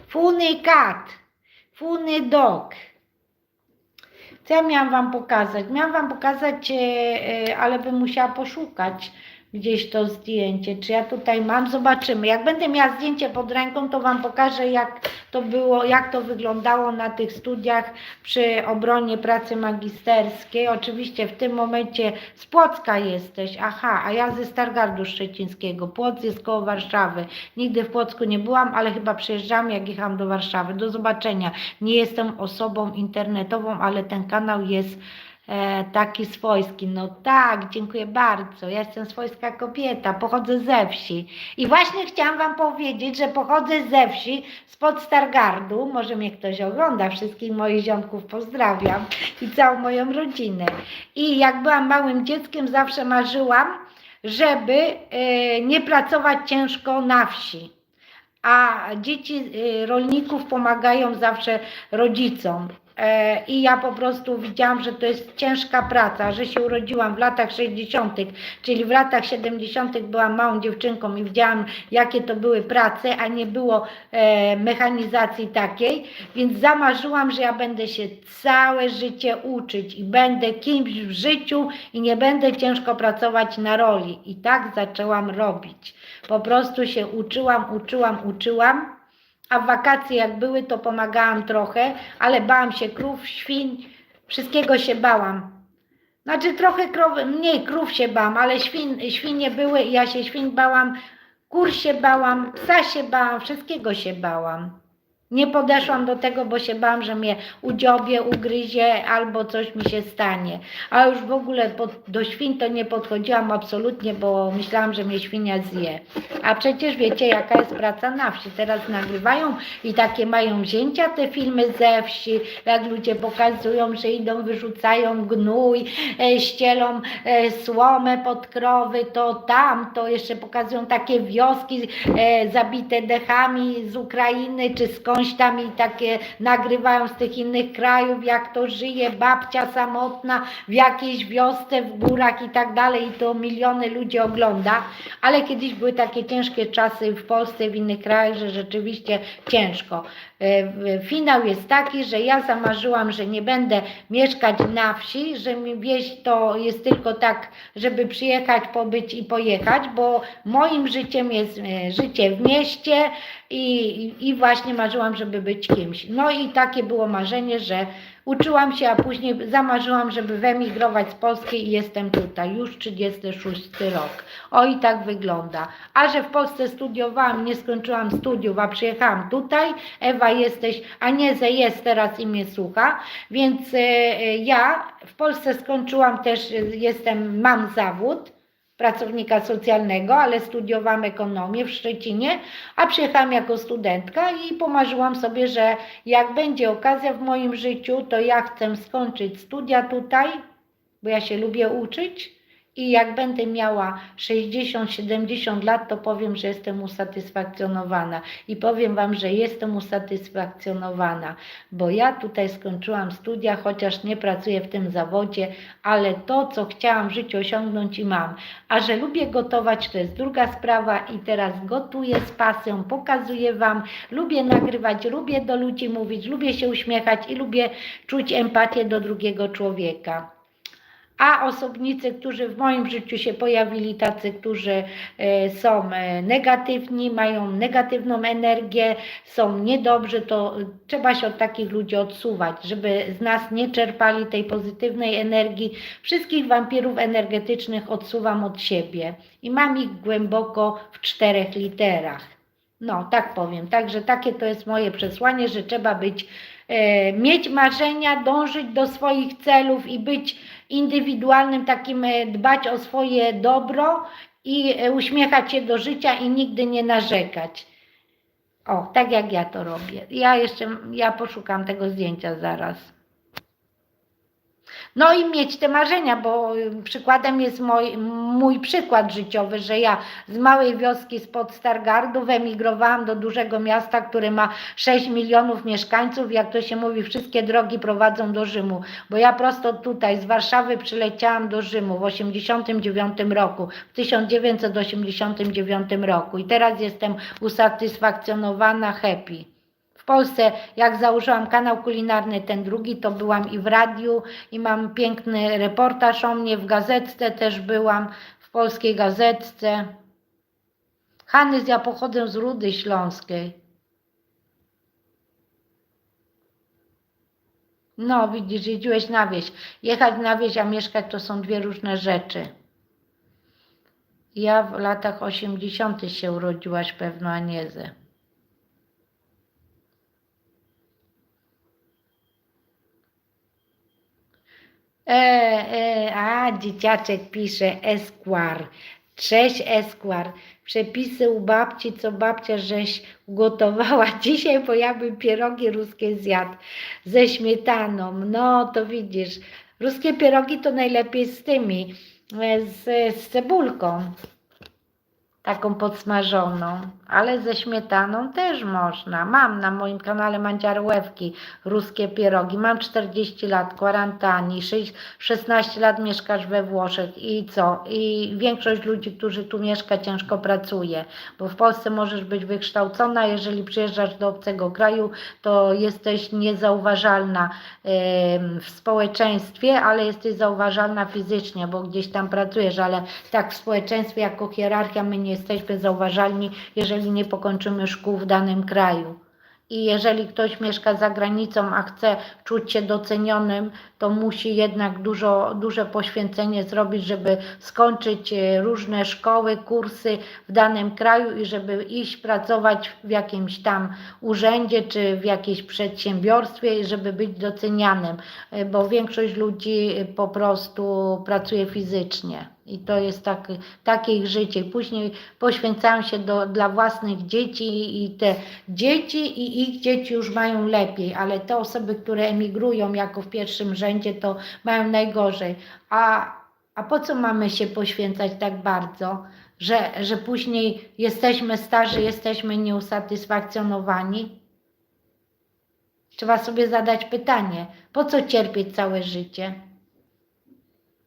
funny cat, funny dog. Co ja miałam wam pokazać? Miałam wam pokazać, ale bym musiała poszukać gdzieś to zdjęcie. Czy ja tutaj mam? Zobaczymy. Jak będę miała zdjęcie pod ręką, to wam pokażę, jak to było, jak to wyglądało na tych studiach przy obronie pracy magisterskiej. Oczywiście w tym momencie z Płocka jesteś. Aha, a ja ze Stargardu Szczecińskiego. Płock jest koło Warszawy. Nigdy w Płocku nie byłam, ale chyba przyjeżdżam, jak jechałam do Warszawy. Do zobaczenia. Nie jestem osobą internetową, ale ten kanał jest taki swojski. No tak, dziękuję bardzo. Ja jestem swojska kobieta, pochodzę ze wsi. I właśnie chciałam wam powiedzieć, że pochodzę ze wsi, spod Stargardu. Może mnie ktoś ogląda, wszystkich moich ziomków pozdrawiam i całą moją rodzinę. I jak byłam małym dzieckiem, zawsze marzyłam, żeby nie pracować ciężko na wsi. A dzieci rolników pomagają zawsze rodzicom. I ja po prostu widziałam, że to jest ciężka praca, że się urodziłam w latach 60., czyli w latach 70. byłam małą dziewczynką i widziałam, jakie to były prace, a nie było mechanizacji takiej, więc zamarzyłam, że ja będę się całe życie uczyć i będę kimś w życiu i nie będę ciężko pracować na roli. I tak zaczęłam robić. Po prostu się uczyłam. A w wakacje jak były, to pomagałam trochę, ale bałam się krów, świń, wszystkiego się bałam. Znaczy trochę mniej krów się bałam, ale świnie były i ja się świń bałam, kur się bałam, psa się bałam, wszystkiego się bałam. Nie podeszłam do tego, bo się bałam, że mnie udziobie, ugryzie albo coś mi się stanie. A już w ogóle do świń to nie podchodziłam absolutnie, bo myślałam, że mnie świnia zje. A przecież wiecie, jaka jest praca na wsi. Teraz nagrywają i takie mają wzięcia te filmy ze wsi, jak ludzie pokazują, że idą, wyrzucają gnój, ścielą słomę pod krowy, to jeszcze pokazują takie wioski zabite dechami z Ukrainy czy skądś tam i takie nagrywają z tych innych krajów, jak to żyje babcia samotna w jakiejś wiosce w górach i tak dalej, i to miliony ludzi ogląda, ale kiedyś były takie ciężkie czasy w Polsce, w innych krajach, że rzeczywiście ciężko. Finał jest taki, że ja zamarzyłam, że nie będę mieszkać na wsi, że mi wieś to jest tylko tak, żeby przyjechać, pobyć i pojechać, bo moim życiem jest życie w mieście i właśnie marzyłam, żeby być kimś. No i takie było marzenie, że uczyłam się, a później zamarzyłam, żeby wyemigrować z Polski i jestem tutaj, już 36 rok. O i tak wygląda. A że w Polsce studiowałam, nie skończyłam studiów, a przyjechałam tutaj, Ewa jesteś, Anieze jest teraz i mnie słucha, więc ja w Polsce skończyłam też, mam zawód pracownika socjalnego, ale studiowałam ekonomię w Szczecinie, a przyjechałam jako studentka i pomarzyłam sobie, że jak będzie okazja w moim życiu, to ja chcę skończyć studia tutaj, bo ja się lubię uczyć i jak będę miała 60-70 lat, to powiem, że jestem usatysfakcjonowana i powiem Wam, że jestem usatysfakcjonowana, bo ja tutaj skończyłam studia, chociaż nie pracuję w tym zawodzie, ale to, co chciałam w życiu osiągnąć i mam. A że lubię gotować, to jest druga sprawa i teraz gotuję z pasją, pokazuję Wam, lubię nagrywać, lubię do ludzi mówić, lubię się uśmiechać i lubię czuć empatię do drugiego człowieka. A osobnicy, którzy w moim życiu się pojawili, tacy, którzy są negatywni, mają negatywną energię, są niedobrzy, to trzeba się od takich ludzi odsuwać, żeby z nas nie czerpali tej pozytywnej energii. Wszystkich wampirów energetycznych odsuwam od siebie i mam ich głęboko w 4 literach. No, tak powiem. Także takie to jest moje przesłanie, że trzeba mieć marzenia, dążyć do swoich celów i być indywidualnym, takim dbać o swoje dobro i uśmiechać się do życia i nigdy nie narzekać. O, tak jak ja to robię. Ja poszukam tego zdjęcia zaraz. No i mieć te marzenia, bo przykładem jest mój przykład życiowy, że ja z małej wioski spod Stargardu wyemigrowałam do dużego miasta, które ma 6 milionów mieszkańców. Jak to się mówi, wszystkie drogi prowadzą do Rzymu, bo ja prosto tutaj z Warszawy przyleciałam do Rzymu w 1989 roku, w 1989 roku i teraz jestem usatysfakcjonowana, happy. W Polsce, jak założyłam kanał kulinarny, ten drugi, to byłam i w radiu i mam piękny reportaż o mnie, w gazetce też byłam, w polskiej gazetce. Hanys, ja pochodzę z Rudy Śląskiej. No widzisz, jeździłeś na wieś. Jechać na wieś, a mieszkać to są dwie różne rzeczy. Ja w latach 80. się urodziłaś pewno, Anieze. Dzieciaczek pisze, Esquire. Cześć Esquire. Przepisy u babci, co babcia żeś ugotowała dzisiaj, bo ja bym pierogi ruskie zjadł ze śmietaną. No to widzisz, ruskie pierogi to najlepiej z tymi, z cebulką. Taką podsmażoną, ale ze śmietaną też można. Mam na moim kanale Mandziarłewki ruskie pierogi. Mam 40 lat, kwarantannie, 16 lat mieszkasz we Włoszech i co? I większość ludzi, którzy tu mieszka, ciężko pracuje, bo w Polsce możesz być wykształcona, jeżeli przyjeżdżasz do obcego kraju, to jesteś niezauważalna w społeczeństwie, ale jesteś zauważalna fizycznie, bo gdzieś tam pracujesz, ale tak w społeczeństwie jako hierarchia my nie jesteśmy zauważalni, jeżeli nie pokończymy szkół w danym kraju. I jeżeli ktoś mieszka za granicą, a chce czuć się docenionym, to musi jednak duże poświęcenie zrobić, żeby skończyć różne szkoły, kursy w danym kraju i żeby iść pracować w jakimś tam urzędzie czy w jakimś przedsiębiorstwie i żeby być docenianym, bo większość ludzi po prostu pracuje fizycznie. I to jest takie ich życie. Później poświęcają się dla własnych dzieci i te dzieci i ich dzieci już mają lepiej, ale te osoby, które emigrują jako w pierwszym rzędzie, to mają najgorzej. A po co mamy się poświęcać tak bardzo, że później jesteśmy starzy, jesteśmy nieusatysfakcjonowani? Trzeba sobie zadać pytanie, po co cierpieć całe życie?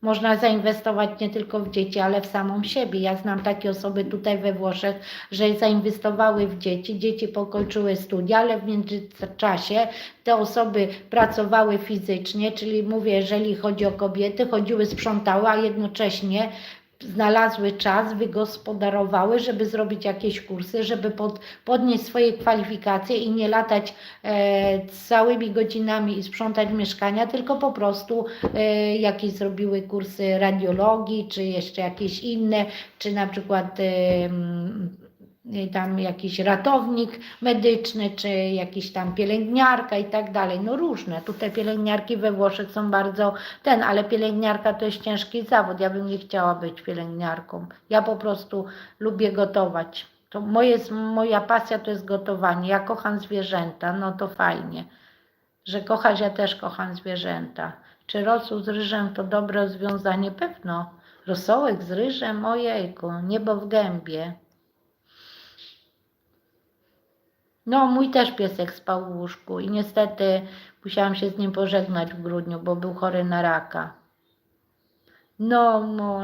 Można zainwestować nie tylko w dzieci, ale w samą siebie. Ja znam takie osoby tutaj we Włoszech, że zainwestowały w dzieci, dzieci pokończyły studia, ale w międzyczasie te osoby pracowały fizycznie, czyli mówię, jeżeli chodzi o kobiety, chodziły, sprzątały, a jednocześnie znalazły czas, wygospodarowały, żeby zrobić jakieś kursy, żeby podnieść swoje kwalifikacje i nie latać całymi godzinami i sprzątać mieszkania, tylko po prostu jakieś zrobiły kursy radiologii, czy jeszcze jakieś inne, czy na przykład tam jakiś ratownik medyczny, czy jakiś tam pielęgniarka i tak dalej, no różne. Tutaj pielęgniarki we Włoszech są bardzo ale pielęgniarka to jest ciężki zawód, ja bym nie chciała być pielęgniarką. Ja po prostu lubię gotować. To moja pasja to jest gotowanie. Ja kocham zwierzęta, no to fajnie. Że kochasz, ja też kocham zwierzęta. Czy rosół z ryżem to dobre rozwiązanie? Pewno. Rosołek z ryżem, ojejku, niebo w gębie. No, mój też piesek spał w łóżku i niestety musiałam się z nim pożegnać w grudniu, bo był chory na raka. No,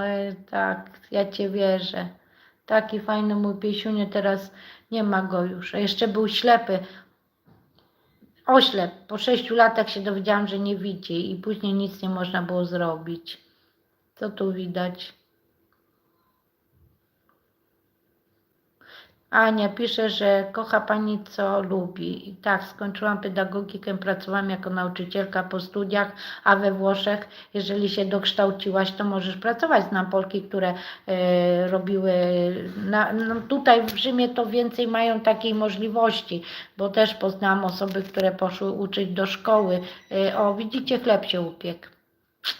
tak, ja Cię wierzę. Taki fajny mój piesiuniu, teraz nie ma go już. A jeszcze był ślepy. Oślep. Po 6 latach się dowiedziałam, że nie widzi i później nic nie można było zrobić. Co tu widać? Ania pisze, że kocha Pani, co lubi. I tak, skończyłam pedagogikę, pracowałam jako nauczycielka po studiach, a we Włoszech, jeżeli się dokształciłaś, to możesz pracować. Znam Polki, które robiły, no tutaj w Rzymie to więcej mają takiej możliwości, bo też poznałam osoby, które poszły uczyć do szkoły. O, widzicie, chleb się upiekł.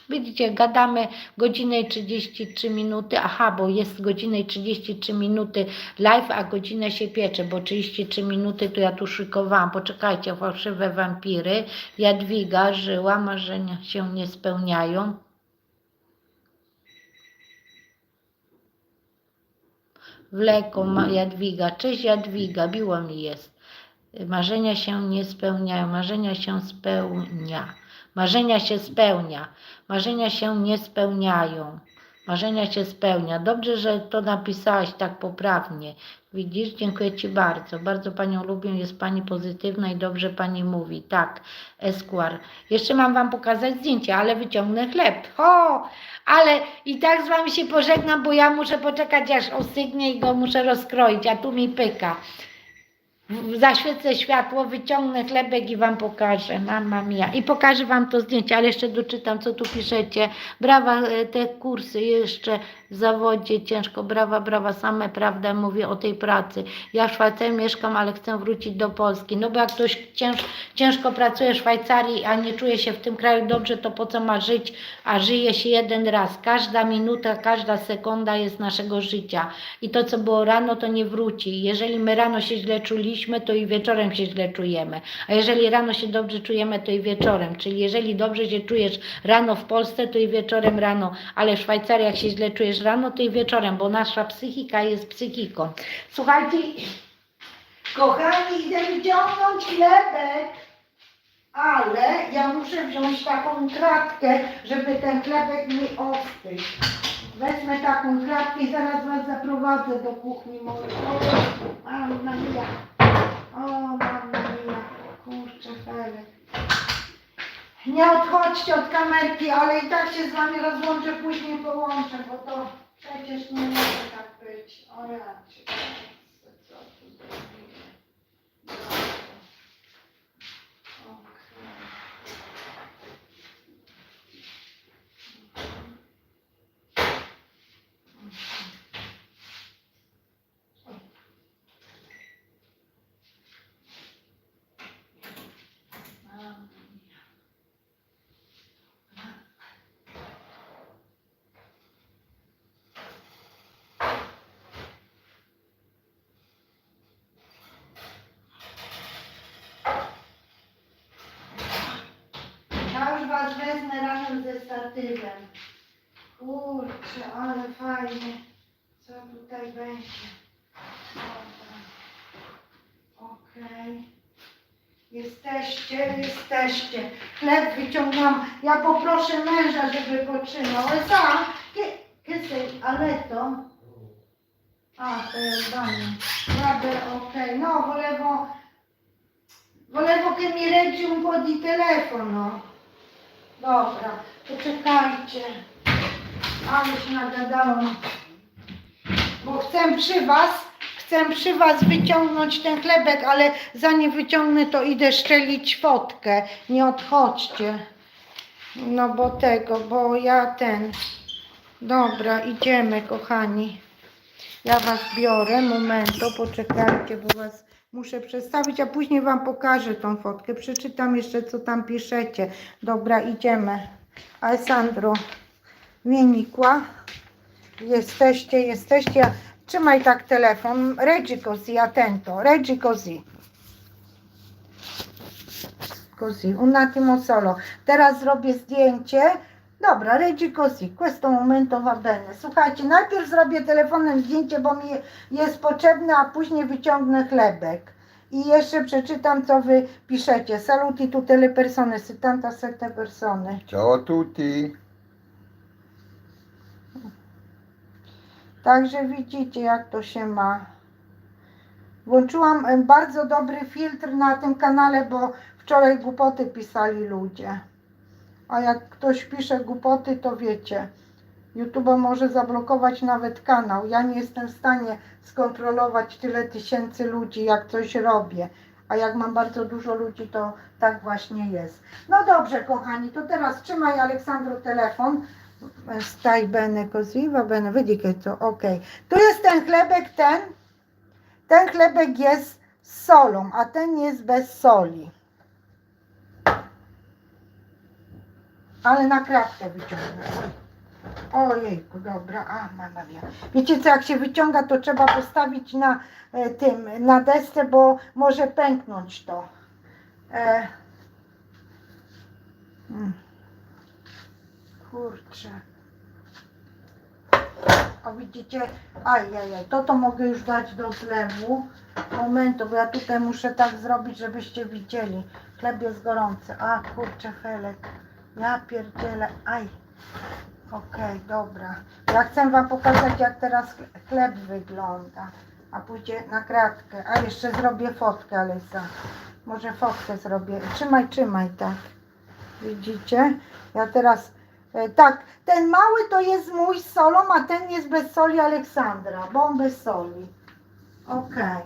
Widzicie, gadamy godzinę i 33 minuty, bo jest godzina i 33 minuty live, a godzinę się piecze, bo 33 minuty to ja tu szykowałam. Poczekajcie, fałszywe wampiry. Jadwiga żyła, marzenia się nie spełniają. Wleko Jadwiga, cześć Jadwiga, miło mi jest. Marzenia się nie spełniają, marzenia się spełnia. Marzenia się spełnia, marzenia się nie spełniają, marzenia się spełnia. Dobrze, że to napisałaś tak poprawnie. Widzisz, dziękuję Ci bardzo. Bardzo Panią lubię, jest Pani pozytywna i dobrze Pani mówi. Tak, Esquire. Jeszcze mam Wam pokazać zdjęcie, ale wyciągnę chleb. Ale i tak z Wami się pożegnam, bo ja muszę poczekać, aż ostygnie i go muszę rozkroić, a tu mi pyka. Zaświecę światło, wyciągnę chlebek i Wam pokażę. Mamma mia. I pokażę Wam to zdjęcie, ale jeszcze doczytam, co tu piszecie. Brawa, te kursy jeszcze w zawodzie ciężko. Brawa, brawa, same prawda mówię o tej pracy. Ja w Szwajcarii mieszkam, ale chcę wrócić do Polski. No bo jak ktoś ciężko pracuje w Szwajcarii, a nie czuje się w tym kraju dobrze, to po co ma żyć, a żyje się jeden raz. Każda minuta, każda sekunda jest naszego życia. I to, co było rano, to nie wróci. Jeżeli my rano się źle czuliśmy, to i wieczorem się źle czujemy. A jeżeli rano się dobrze czujemy, to i wieczorem. Czyli jeżeli dobrze się czujesz rano w Polsce, to i wieczorem rano. Ale w Szwajcarii, jak się źle czujesz rano, to i wieczorem, bo nasza psychika jest psychiką. Słuchajcie, kochani, idę wyciągnąć chlebek, ale ja muszę wziąć taką kratkę, żeby ten chlebek mi ostygł. Wezmę taką kratkę i zaraz Was zaprowadzę do kuchni mojej. Mamma mia. Mamma mia. Kurczę, Felek. Nie odchodźcie od kamerki, ale i tak się z Wami rozłączę, później połączę, bo to przecież nie może tak być. O ja cię, co tu zrobiłem. Ja już Was wezmę razem ze statywem. Kurczę, ale fajnie. Co tutaj będzie? Dobra. Okej. Jesteście. Chleb wyciągam. Ja poproszę męża, żeby potrzymał. ¿Qué sei? Aletto? Ah, bene. Vabbè, ok. No, volevo che mi reggi un po' di telefono. Dobra, poczekajcie. Ale się nagadałam. Bo chcę przy was wyciągnąć ten chlebek, ale zanim wyciągnę, to idę szczelić fotkę. Nie odchodźcie. No bo ja Dobra, idziemy, kochani. Ja was biorę, momento, poczekajcie, bo was muszę przedstawić, a później wam pokażę tą fotkę. Przeczytam jeszcze, co tam piszecie. Dobra, idziemy. Alessandro, vieni qua. Jesteście. Trzymaj tak telefon. Reggi così, attento. Reggi così. Così, un attimo solo. Teraz zrobię zdjęcie. Dobra, reggi così. Questo momento va bene. Słuchajcie, najpierw zrobię telefonem zdjęcie, bo mi jest potrzebne, a później wyciągnę chlebek. I jeszcze przeczytam, co wy piszecie. Saluti tutte le persone, 77 persone. Ciao a tutti. Także widzicie, jak to się ma. Włączyłam bardzo dobry filtr na tym kanale, bo wczoraj głupoty pisali ludzie. A jak ktoś pisze głupoty, to wiecie, YouTube może zablokować nawet kanał. Ja nie jestem w stanie skontrolować tyle tysięcy ludzi, jak coś robię. A jak mam bardzo dużo ludzi, to tak właśnie jest. No dobrze, kochani, to teraz trzymaj, Aleksandro, telefon. Stai bene così, va bene, vedi che to, ok. Tu jest ten chlebek, ten chlebek jest z solą, a ten jest bez soli. Ale na kratkę wyciągnę. Ojejku, dobra, a mama mia. Wiecie co, jak się wyciąga, to trzeba postawić na desce, bo może pęknąć to. Kurczę. O, widzicie? Ajajaj, to mogę już dać do zlewu. Momentu, bo ja tutaj muszę tak zrobić, żebyście widzieli. Chleb jest gorący. A, kurczę, felek. Ja pierdzielę. Aj. Okej, dobra. Ja chcę wam pokazać, jak teraz chleb wygląda. A pójdzie na kratkę. A jeszcze zrobię fotkę, Alisa. Może fotkę zrobię. Trzymaj, tak. Widzicie? Ja teraz... Tak, ten mały to jest mój z solą, a ten jest bez soli Aleksandra, bo on bez soli. Okej.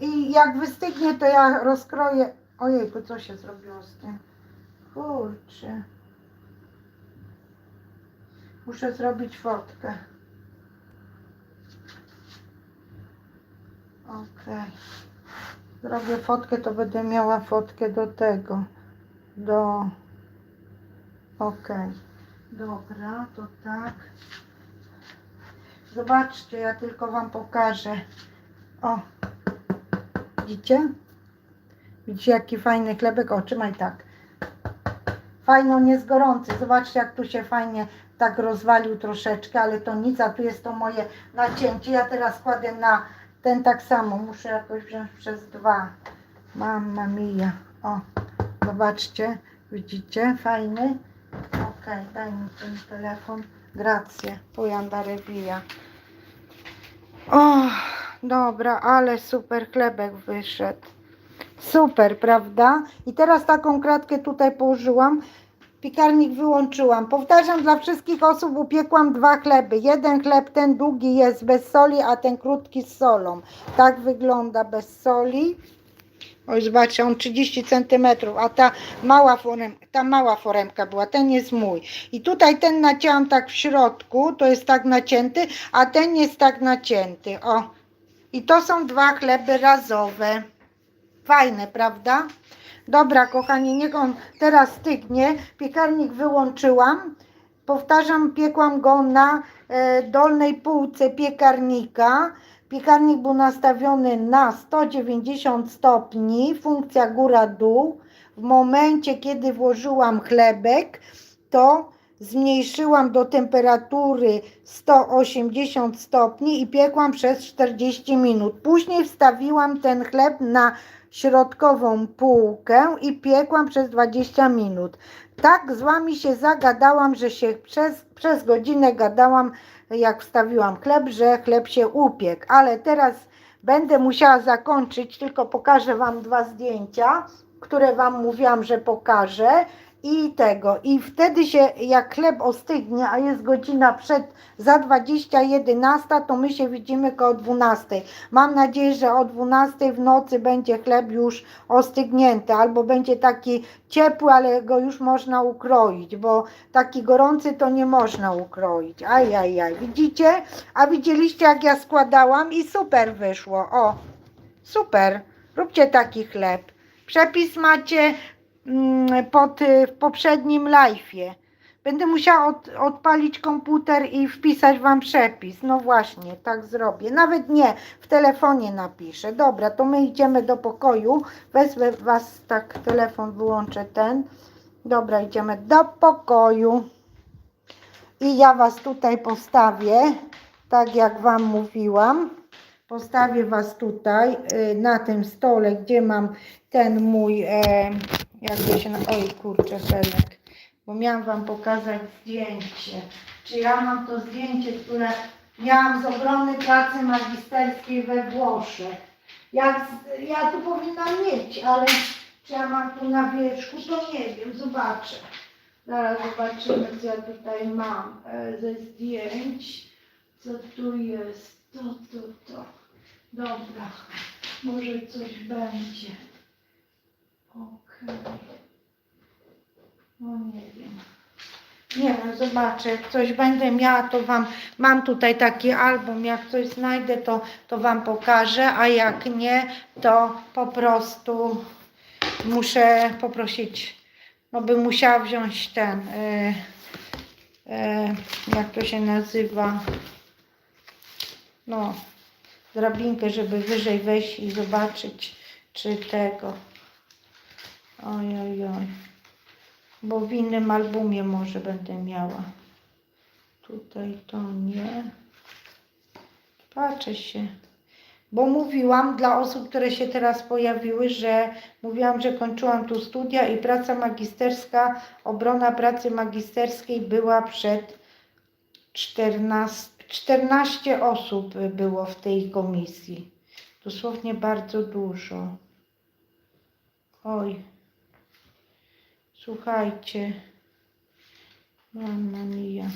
I jak wystygnie, to ja rozkroję... Ojejku, co się zrobiło z tym? Kurczę. Muszę zrobić fotkę. Okej. Zrobię fotkę, to będę miała fotkę do tego. Okej. Dobra, to tak. Zobaczcie, ja tylko wam pokażę. O, widzicie? Widzicie, jaki fajny chlebek? O, trzymaj tak. Fajnie, on jest gorący. Zobaczcie, jak tu się fajnie tak rozwalił troszeczkę, ale to nic, a tu jest to moje nacięcie. Ja teraz kładę na ten tak samo. Muszę jakoś wziąć przez 2. Mamma mia. O, zobaczcie. Widzicie? Fajny. Okej, daj mi ten telefon. Grazie. Poi andare via. O, dobra, ale super chlebek wyszedł. Super, prawda? I teraz taką kratkę tutaj położyłam. Piekarnik wyłączyłam. Powtarzam dla wszystkich osób, upiekłam 2 chleby. Jeden chleb, ten długi jest bez soli, a ten krótki z solą. Tak wygląda bez soli. Oj, zobaczcie, on 30 cm, a ta mała foremka była, ten jest mój. I tutaj ten nacięłam tak w środku, to jest tak nacięty, a ten jest tak nacięty. O, i to są 2 chleby razowe. Fajne, prawda? Dobra, kochani, niech on teraz stygnie. Piekarnik wyłączyłam. Powtarzam, piekłam go na dolnej półce piekarnika. Piekarnik był nastawiony na 190 stopni, funkcja góra-dół. W momencie, kiedy włożyłam chlebek, to zmniejszyłam do temperatury 180 stopni i piekłam przez 40 minut. Później wstawiłam ten chleb na środkową półkę i piekłam przez 20 minut. Tak z Wami się zagadałam, że się przez godzinę gadałam, jak wstawiłam chleb, że chleb się upiekł. Ale teraz będę musiała zakończyć, tylko pokażę Wam 2 zdjęcia, które Wam mówiłam, że pokażę. I wtedy się, jak chleb ostygnie, a jest godzina za 11, to my się widzimy koło 12. Mam nadzieję, że o 12 w nocy będzie chleb już ostygnięty, albo będzie taki ciepły, ale go już można ukroić, bo taki gorący to nie można ukroić. Ajajaj, widzicie? A widzieliście, jak ja składałam i super wyszło. O, super. Róbcie taki chleb. Przepis macie w poprzednim live'ie. Będę musiała odpalić komputer i wpisać Wam przepis. No właśnie, tak zrobię. Nawet nie, w telefonie napiszę. Dobra, to my idziemy do pokoju. Wezmę Was, tak, telefon wyłączę ten. Dobra, idziemy do pokoju. I ja Was tutaj postawię, tak jak Wam mówiłam. Postawię Was tutaj na tym stole, gdzie mam ten mój, jakby się, oj kurczę, Felek, bo miałam Wam pokazać zdjęcie. Czy ja mam to zdjęcie, które miałam z obrony pracy magisterskiej we Włoszech. Ja tu powinnam mieć, ale czy ja mam tu na wierzchu, to nie wiem, zobaczę. Zaraz zobaczymy, co ja tutaj mam ze zdjęć. Co tu jest? To. Dobra, może coś będzie. Okej. No nie wiem. Nie wiem, zobaczę, jak coś będę miała, to Wam, mam tutaj taki album, jak coś znajdę, to Wam pokażę, a jak nie, to po prostu muszę poprosić, no bym musiała wziąć ten, jak to się nazywa, no, drabinkę, żeby wyżej wejść i zobaczyć, czy tego. Oj. Bo w innym albumie może będę miała. Tutaj to nie. Patrzę się. Bo mówiłam dla osób, które się teraz pojawiły, że mówiłam, że kończyłam tu studia i praca magisterska, obrona pracy magisterskiej była przed 14 osób było w tej komisji. Dosłownie bardzo dużo. Oj. Słuchajcie. Mamma mia.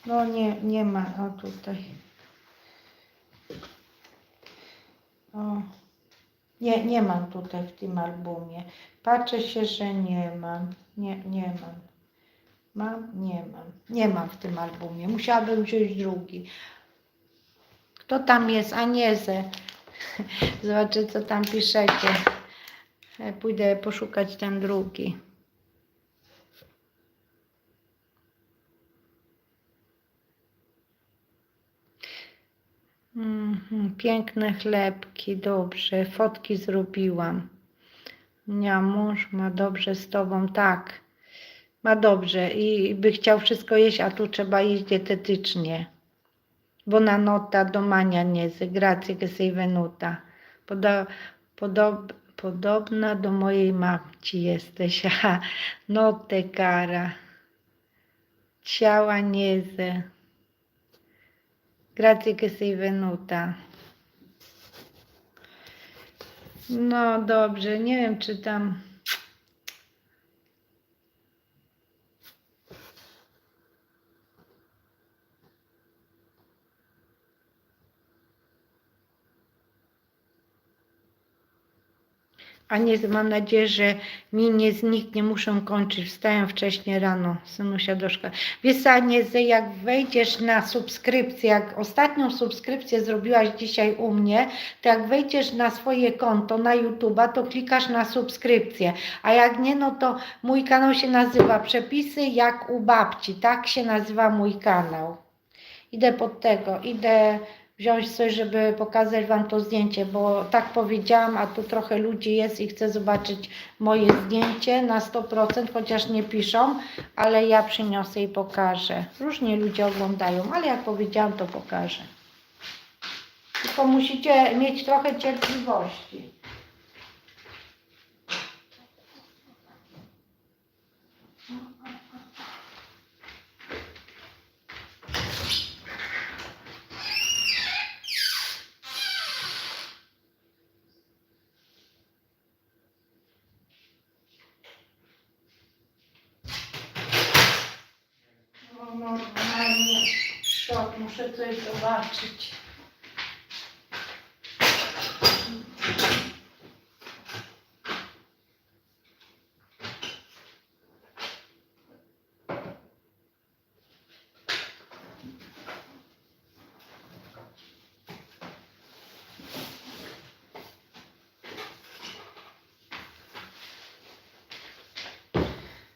No nie ma. O tutaj. O. Nie mam tutaj w tym albumie. Patrzę się, że nie mam. Nie mam. Nie mam. Nie mam w tym albumie. Musiałabym wziąć drugi. Kto tam jest? Aniezę. Zobaczę, co tam piszecie. Pójdę poszukać ten drugi. Piękne chlebki, dobrze. Fotki zrobiłam. Ja, mąż ma dobrze z Tobą, tak. Ma dobrze i by chciał wszystko jeść, a tu trzeba jeść dietetycznie. Buonanotte domani Agnese, grazie che sei venuta. Podobna do mojej babci jesteś. Notte cara. Ciao Agnese. Grazie che sei venuta. No dobrze, nie wiem czy tam... A nie, mam nadzieję, że mi nie zniknie, muszę kończyć, wstaję wcześnie rano, synusia do szkoły. Wiesz co, Anieze, jak wejdziesz na subskrypcję, jak ostatnią subskrypcję zrobiłaś dzisiaj u mnie, to jak wejdziesz na swoje konto na YouTube'a, to klikasz na subskrypcję, a jak nie, no to mój kanał się nazywa Przepisy jak u babci, tak się nazywa mój kanał. Idę pod tego, idę wziąć coś, żeby pokazać Wam to zdjęcie, bo tak powiedziałam, a tu trochę ludzi jest i chcę zobaczyć moje zdjęcie na 100%, chociaż nie piszą, ale ja przyniosę i pokażę. Różnie ludzie oglądają, ale jak powiedziałam, to pokażę. Tylko musicie mieć trochę cierpliwości. No, normalnie szok, muszę coś zobaczyć.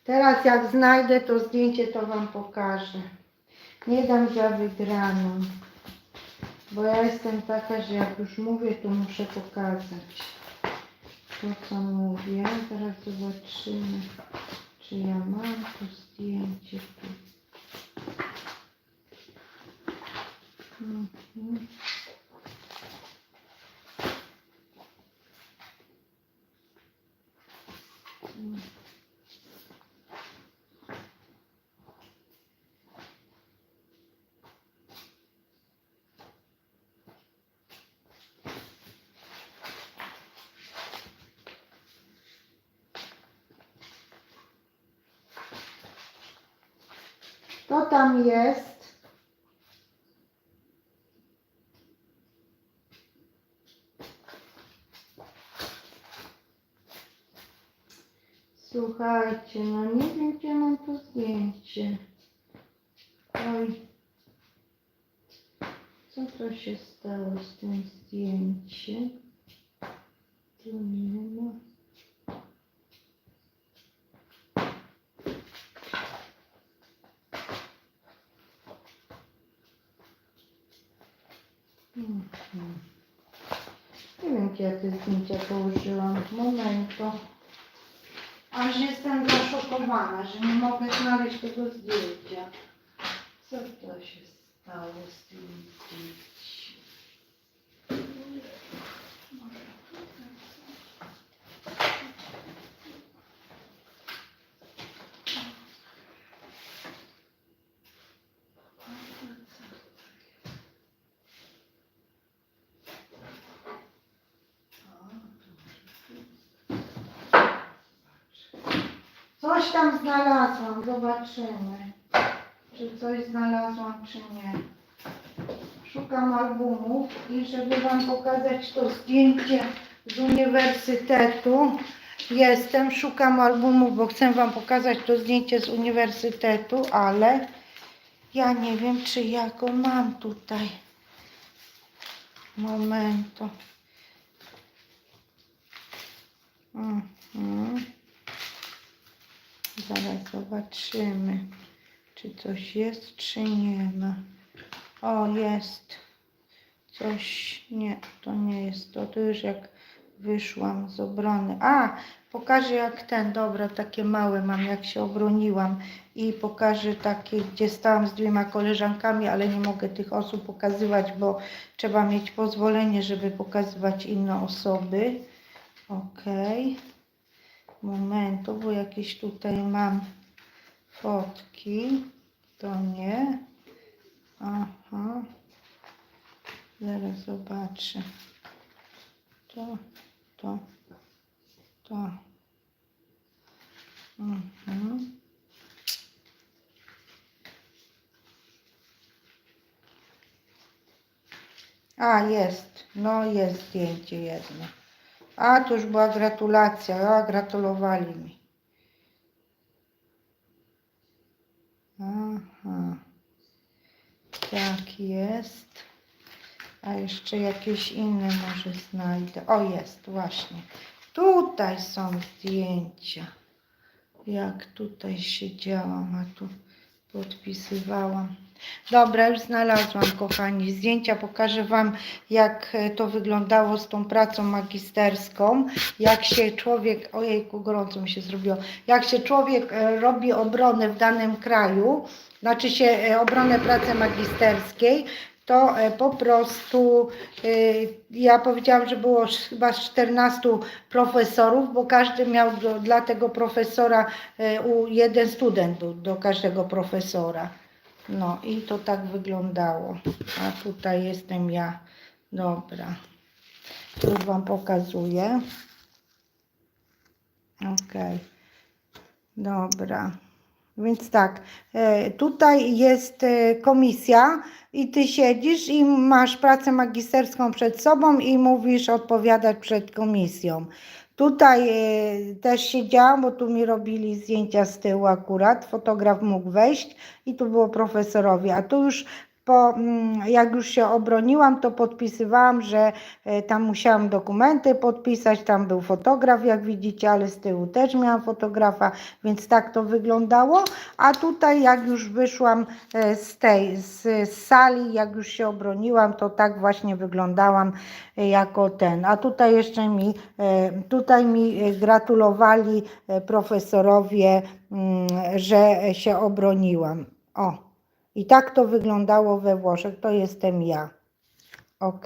Teraz jak znajdę to zdjęcie, to Wam pokażę. Nie dam za wygraną, bo ja jestem taka, że jak już mówię, to muszę pokazać to, co mówię. Teraz zobaczymy, czy ja mam to zdjęcie tu. Mhm. To tam jest. Słuchajcie, no nie wiem, gdzie mam to zdjęcie. Oj, co to się stało z tym zdjęciem? Tu nie ma. Nie wiem, gdzie ja te zdjęcia położyłam. Momentu. Aż jestem zaszokowana, że nie mogę znaleźć tego zdjęcia. Co to się stało z tym zdjęciem? Coś tam znalazłam, zobaczymy, czy coś znalazłam, czy nie. Szukam albumów i żeby Wam pokazać to zdjęcie z uniwersytetu. Szukam albumów, bo chcę Wam pokazać to zdjęcie z uniwersytetu, ale ja nie wiem, czy ja go mam tutaj. Momentu. Zaraz zobaczymy, czy coś jest, czy nie ma. O, jest. Coś, nie, to nie jest to. To już jak wyszłam z obrony. A, pokażę jak dobra, takie małe mam, jak się obroniłam. I pokażę takie, gdzie stałam z 2 koleżankami, ale nie mogę tych osób pokazywać, bo trzeba mieć pozwolenie, żeby pokazywać inne osoby. Okej. Momentu, bo jakieś tutaj mam fotki. To nie. Aha. Zaraz zobaczę. To. A, jest. No, jest zdjęcie jedno. A, to już była gratulacja. A, gratulowali mi. Aha. Tak jest. A jeszcze jakieś inne może znajdę. O, jest, właśnie. Tutaj są zdjęcia. Jak tutaj siedziałam, a tu podpisywałam. Dobra, już znalazłam, kochani, zdjęcia. Pokażę Wam, jak to wyglądało z tą pracą magisterską. Jak się człowiek, ojejku, gorąco mi się zrobiło, jak się człowiek robi obronę w danym kraju, znaczy się obronę pracy magisterskiej, to po prostu ja powiedziałam, że było chyba 14 profesorów, bo każdy miał dla tego profesora jeden student był do każdego profesora. No i to tak wyglądało. A tutaj jestem ja. Dobra. Już Wam pokazuję. Ok. Dobra. Więc tak, tutaj jest komisja i Ty siedzisz i masz pracę magisterską przed sobą i mówisz odpowiadać przed komisją. Tutaj też siedziałam, bo tu mi robili zdjęcia z tyłu akurat, fotograf mógł wejść i tu było profesorowie, a tu już jak już się obroniłam, to podpisywałam, że tam musiałam dokumenty podpisać, tam był fotograf, jak widzicie, ale z tyłu też miałam fotografa, więc tak to wyglądało. A tutaj jak już wyszłam z sali, jak już się obroniłam, to tak właśnie wyglądałam jako ten. A tutaj jeszcze mi gratulowali profesorowie, że się obroniłam. O. I tak to wyglądało we Włoszech, to jestem ja. Ok,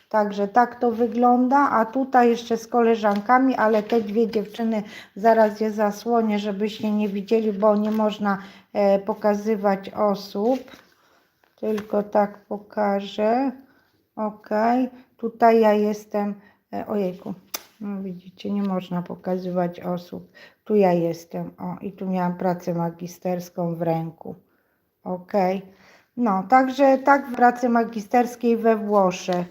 także tak to wygląda, a tutaj jeszcze z koleżankami, ale te dwie dziewczyny, zaraz je zasłonię, żebyście nie widzieli, bo nie można pokazywać osób, tylko tak pokażę. Ok, tutaj ja jestem, ojejku, no widzicie, nie można pokazywać osób, tu ja jestem, o, i tu miałam pracę magisterską w ręku. Ok, no także tak w pracy magisterskiej we Włoszech,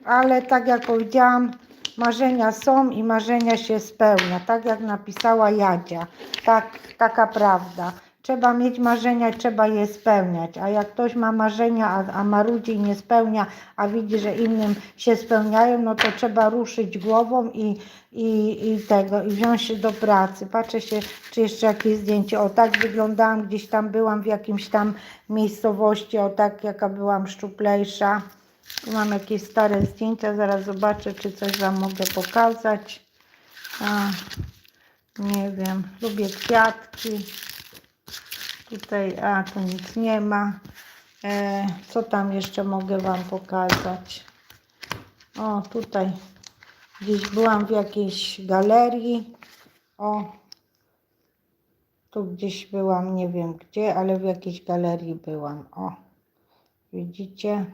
ale tak jak powiedziałam, marzenia są i marzenia się spełnia, tak jak napisała Jadzia, taka prawda. Trzeba mieć marzenia, trzeba je spełniać, a jak ktoś ma marzenia, a marudzi i nie spełnia, a widzi, że innym się spełniają, no to trzeba ruszyć głową i wziąć się do pracy. Patrzę się, czy jeszcze jakieś zdjęcie. O, tak wyglądałam, gdzieś tam byłam w jakimś tam miejscowości, o tak, jaka byłam szczuplejsza. Tu mam jakieś stare zdjęcia, zaraz zobaczę, czy coś Wam mogę pokazać. Nie wiem, lubię kwiatki. Tutaj, tu nic nie ma. Co tam jeszcze mogę Wam pokazać? O, tutaj gdzieś byłam w jakiejś galerii. O, tu gdzieś byłam, nie wiem gdzie, ale w jakiejś galerii byłam. O, widzicie?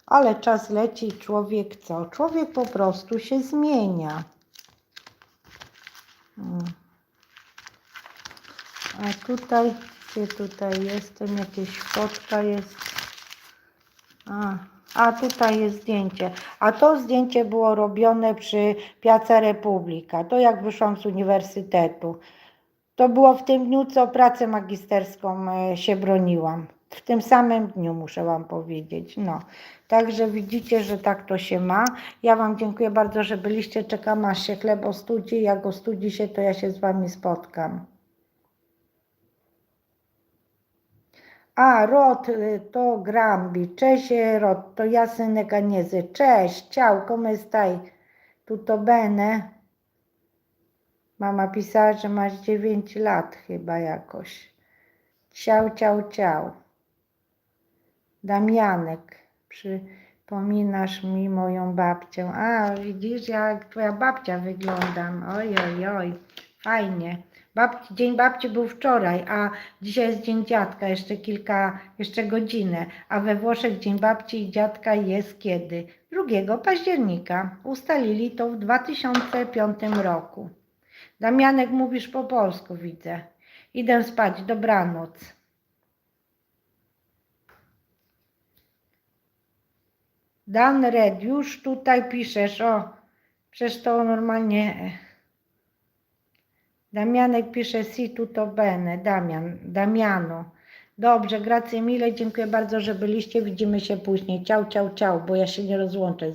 Ale czas leci, człowiek co? Człowiek po prostu się zmienia. A tutaj, gdzie tutaj jestem, jakieś fotka jest. A tutaj jest zdjęcie. A to zdjęcie było robione przy Piazza Repubblica. To jak wyszłam z uniwersytetu. To było w tym dniu, co pracę magisterską się broniłam. W tym samym dniu, muszę Wam powiedzieć. No. Także widzicie, że tak to się ma. Ja Wam dziękuję bardzo, że byliście. Czekam, aż się chleb ostudzi. Jak ostudzi się, to ja się z Wami spotkam. Rod to Grambi. Cześć Rod, to ja synek Agniesy. Cześć, ciao, come stai? Tutto bene? Mama pisała, że masz 9 lat chyba jakoś. Ciao, ciao, ciao. Damianek, przypominasz mi moją babcię. Widzisz, jak twoja babcia wyglądam. Oj, oj, oj, fajnie. Dzień babci był wczoraj, a dzisiaj jest dzień dziadka, jeszcze godzinę. A we Włoszech dzień babci i dziadka jest kiedy? 2 października. Ustalili to w 2005 roku. Damianek, mówisz po polsku, widzę. Idę spać, dobranoc. Dan Red, już tutaj piszesz, o, przecież to normalnie... Damianek pisze si tutto bene, Damiano. Dobrze, grazie mille, dziękuję bardzo, że byliście, widzimy się później. Ciao, ciao, ciao, bo ja się nie rozłączę z Wami.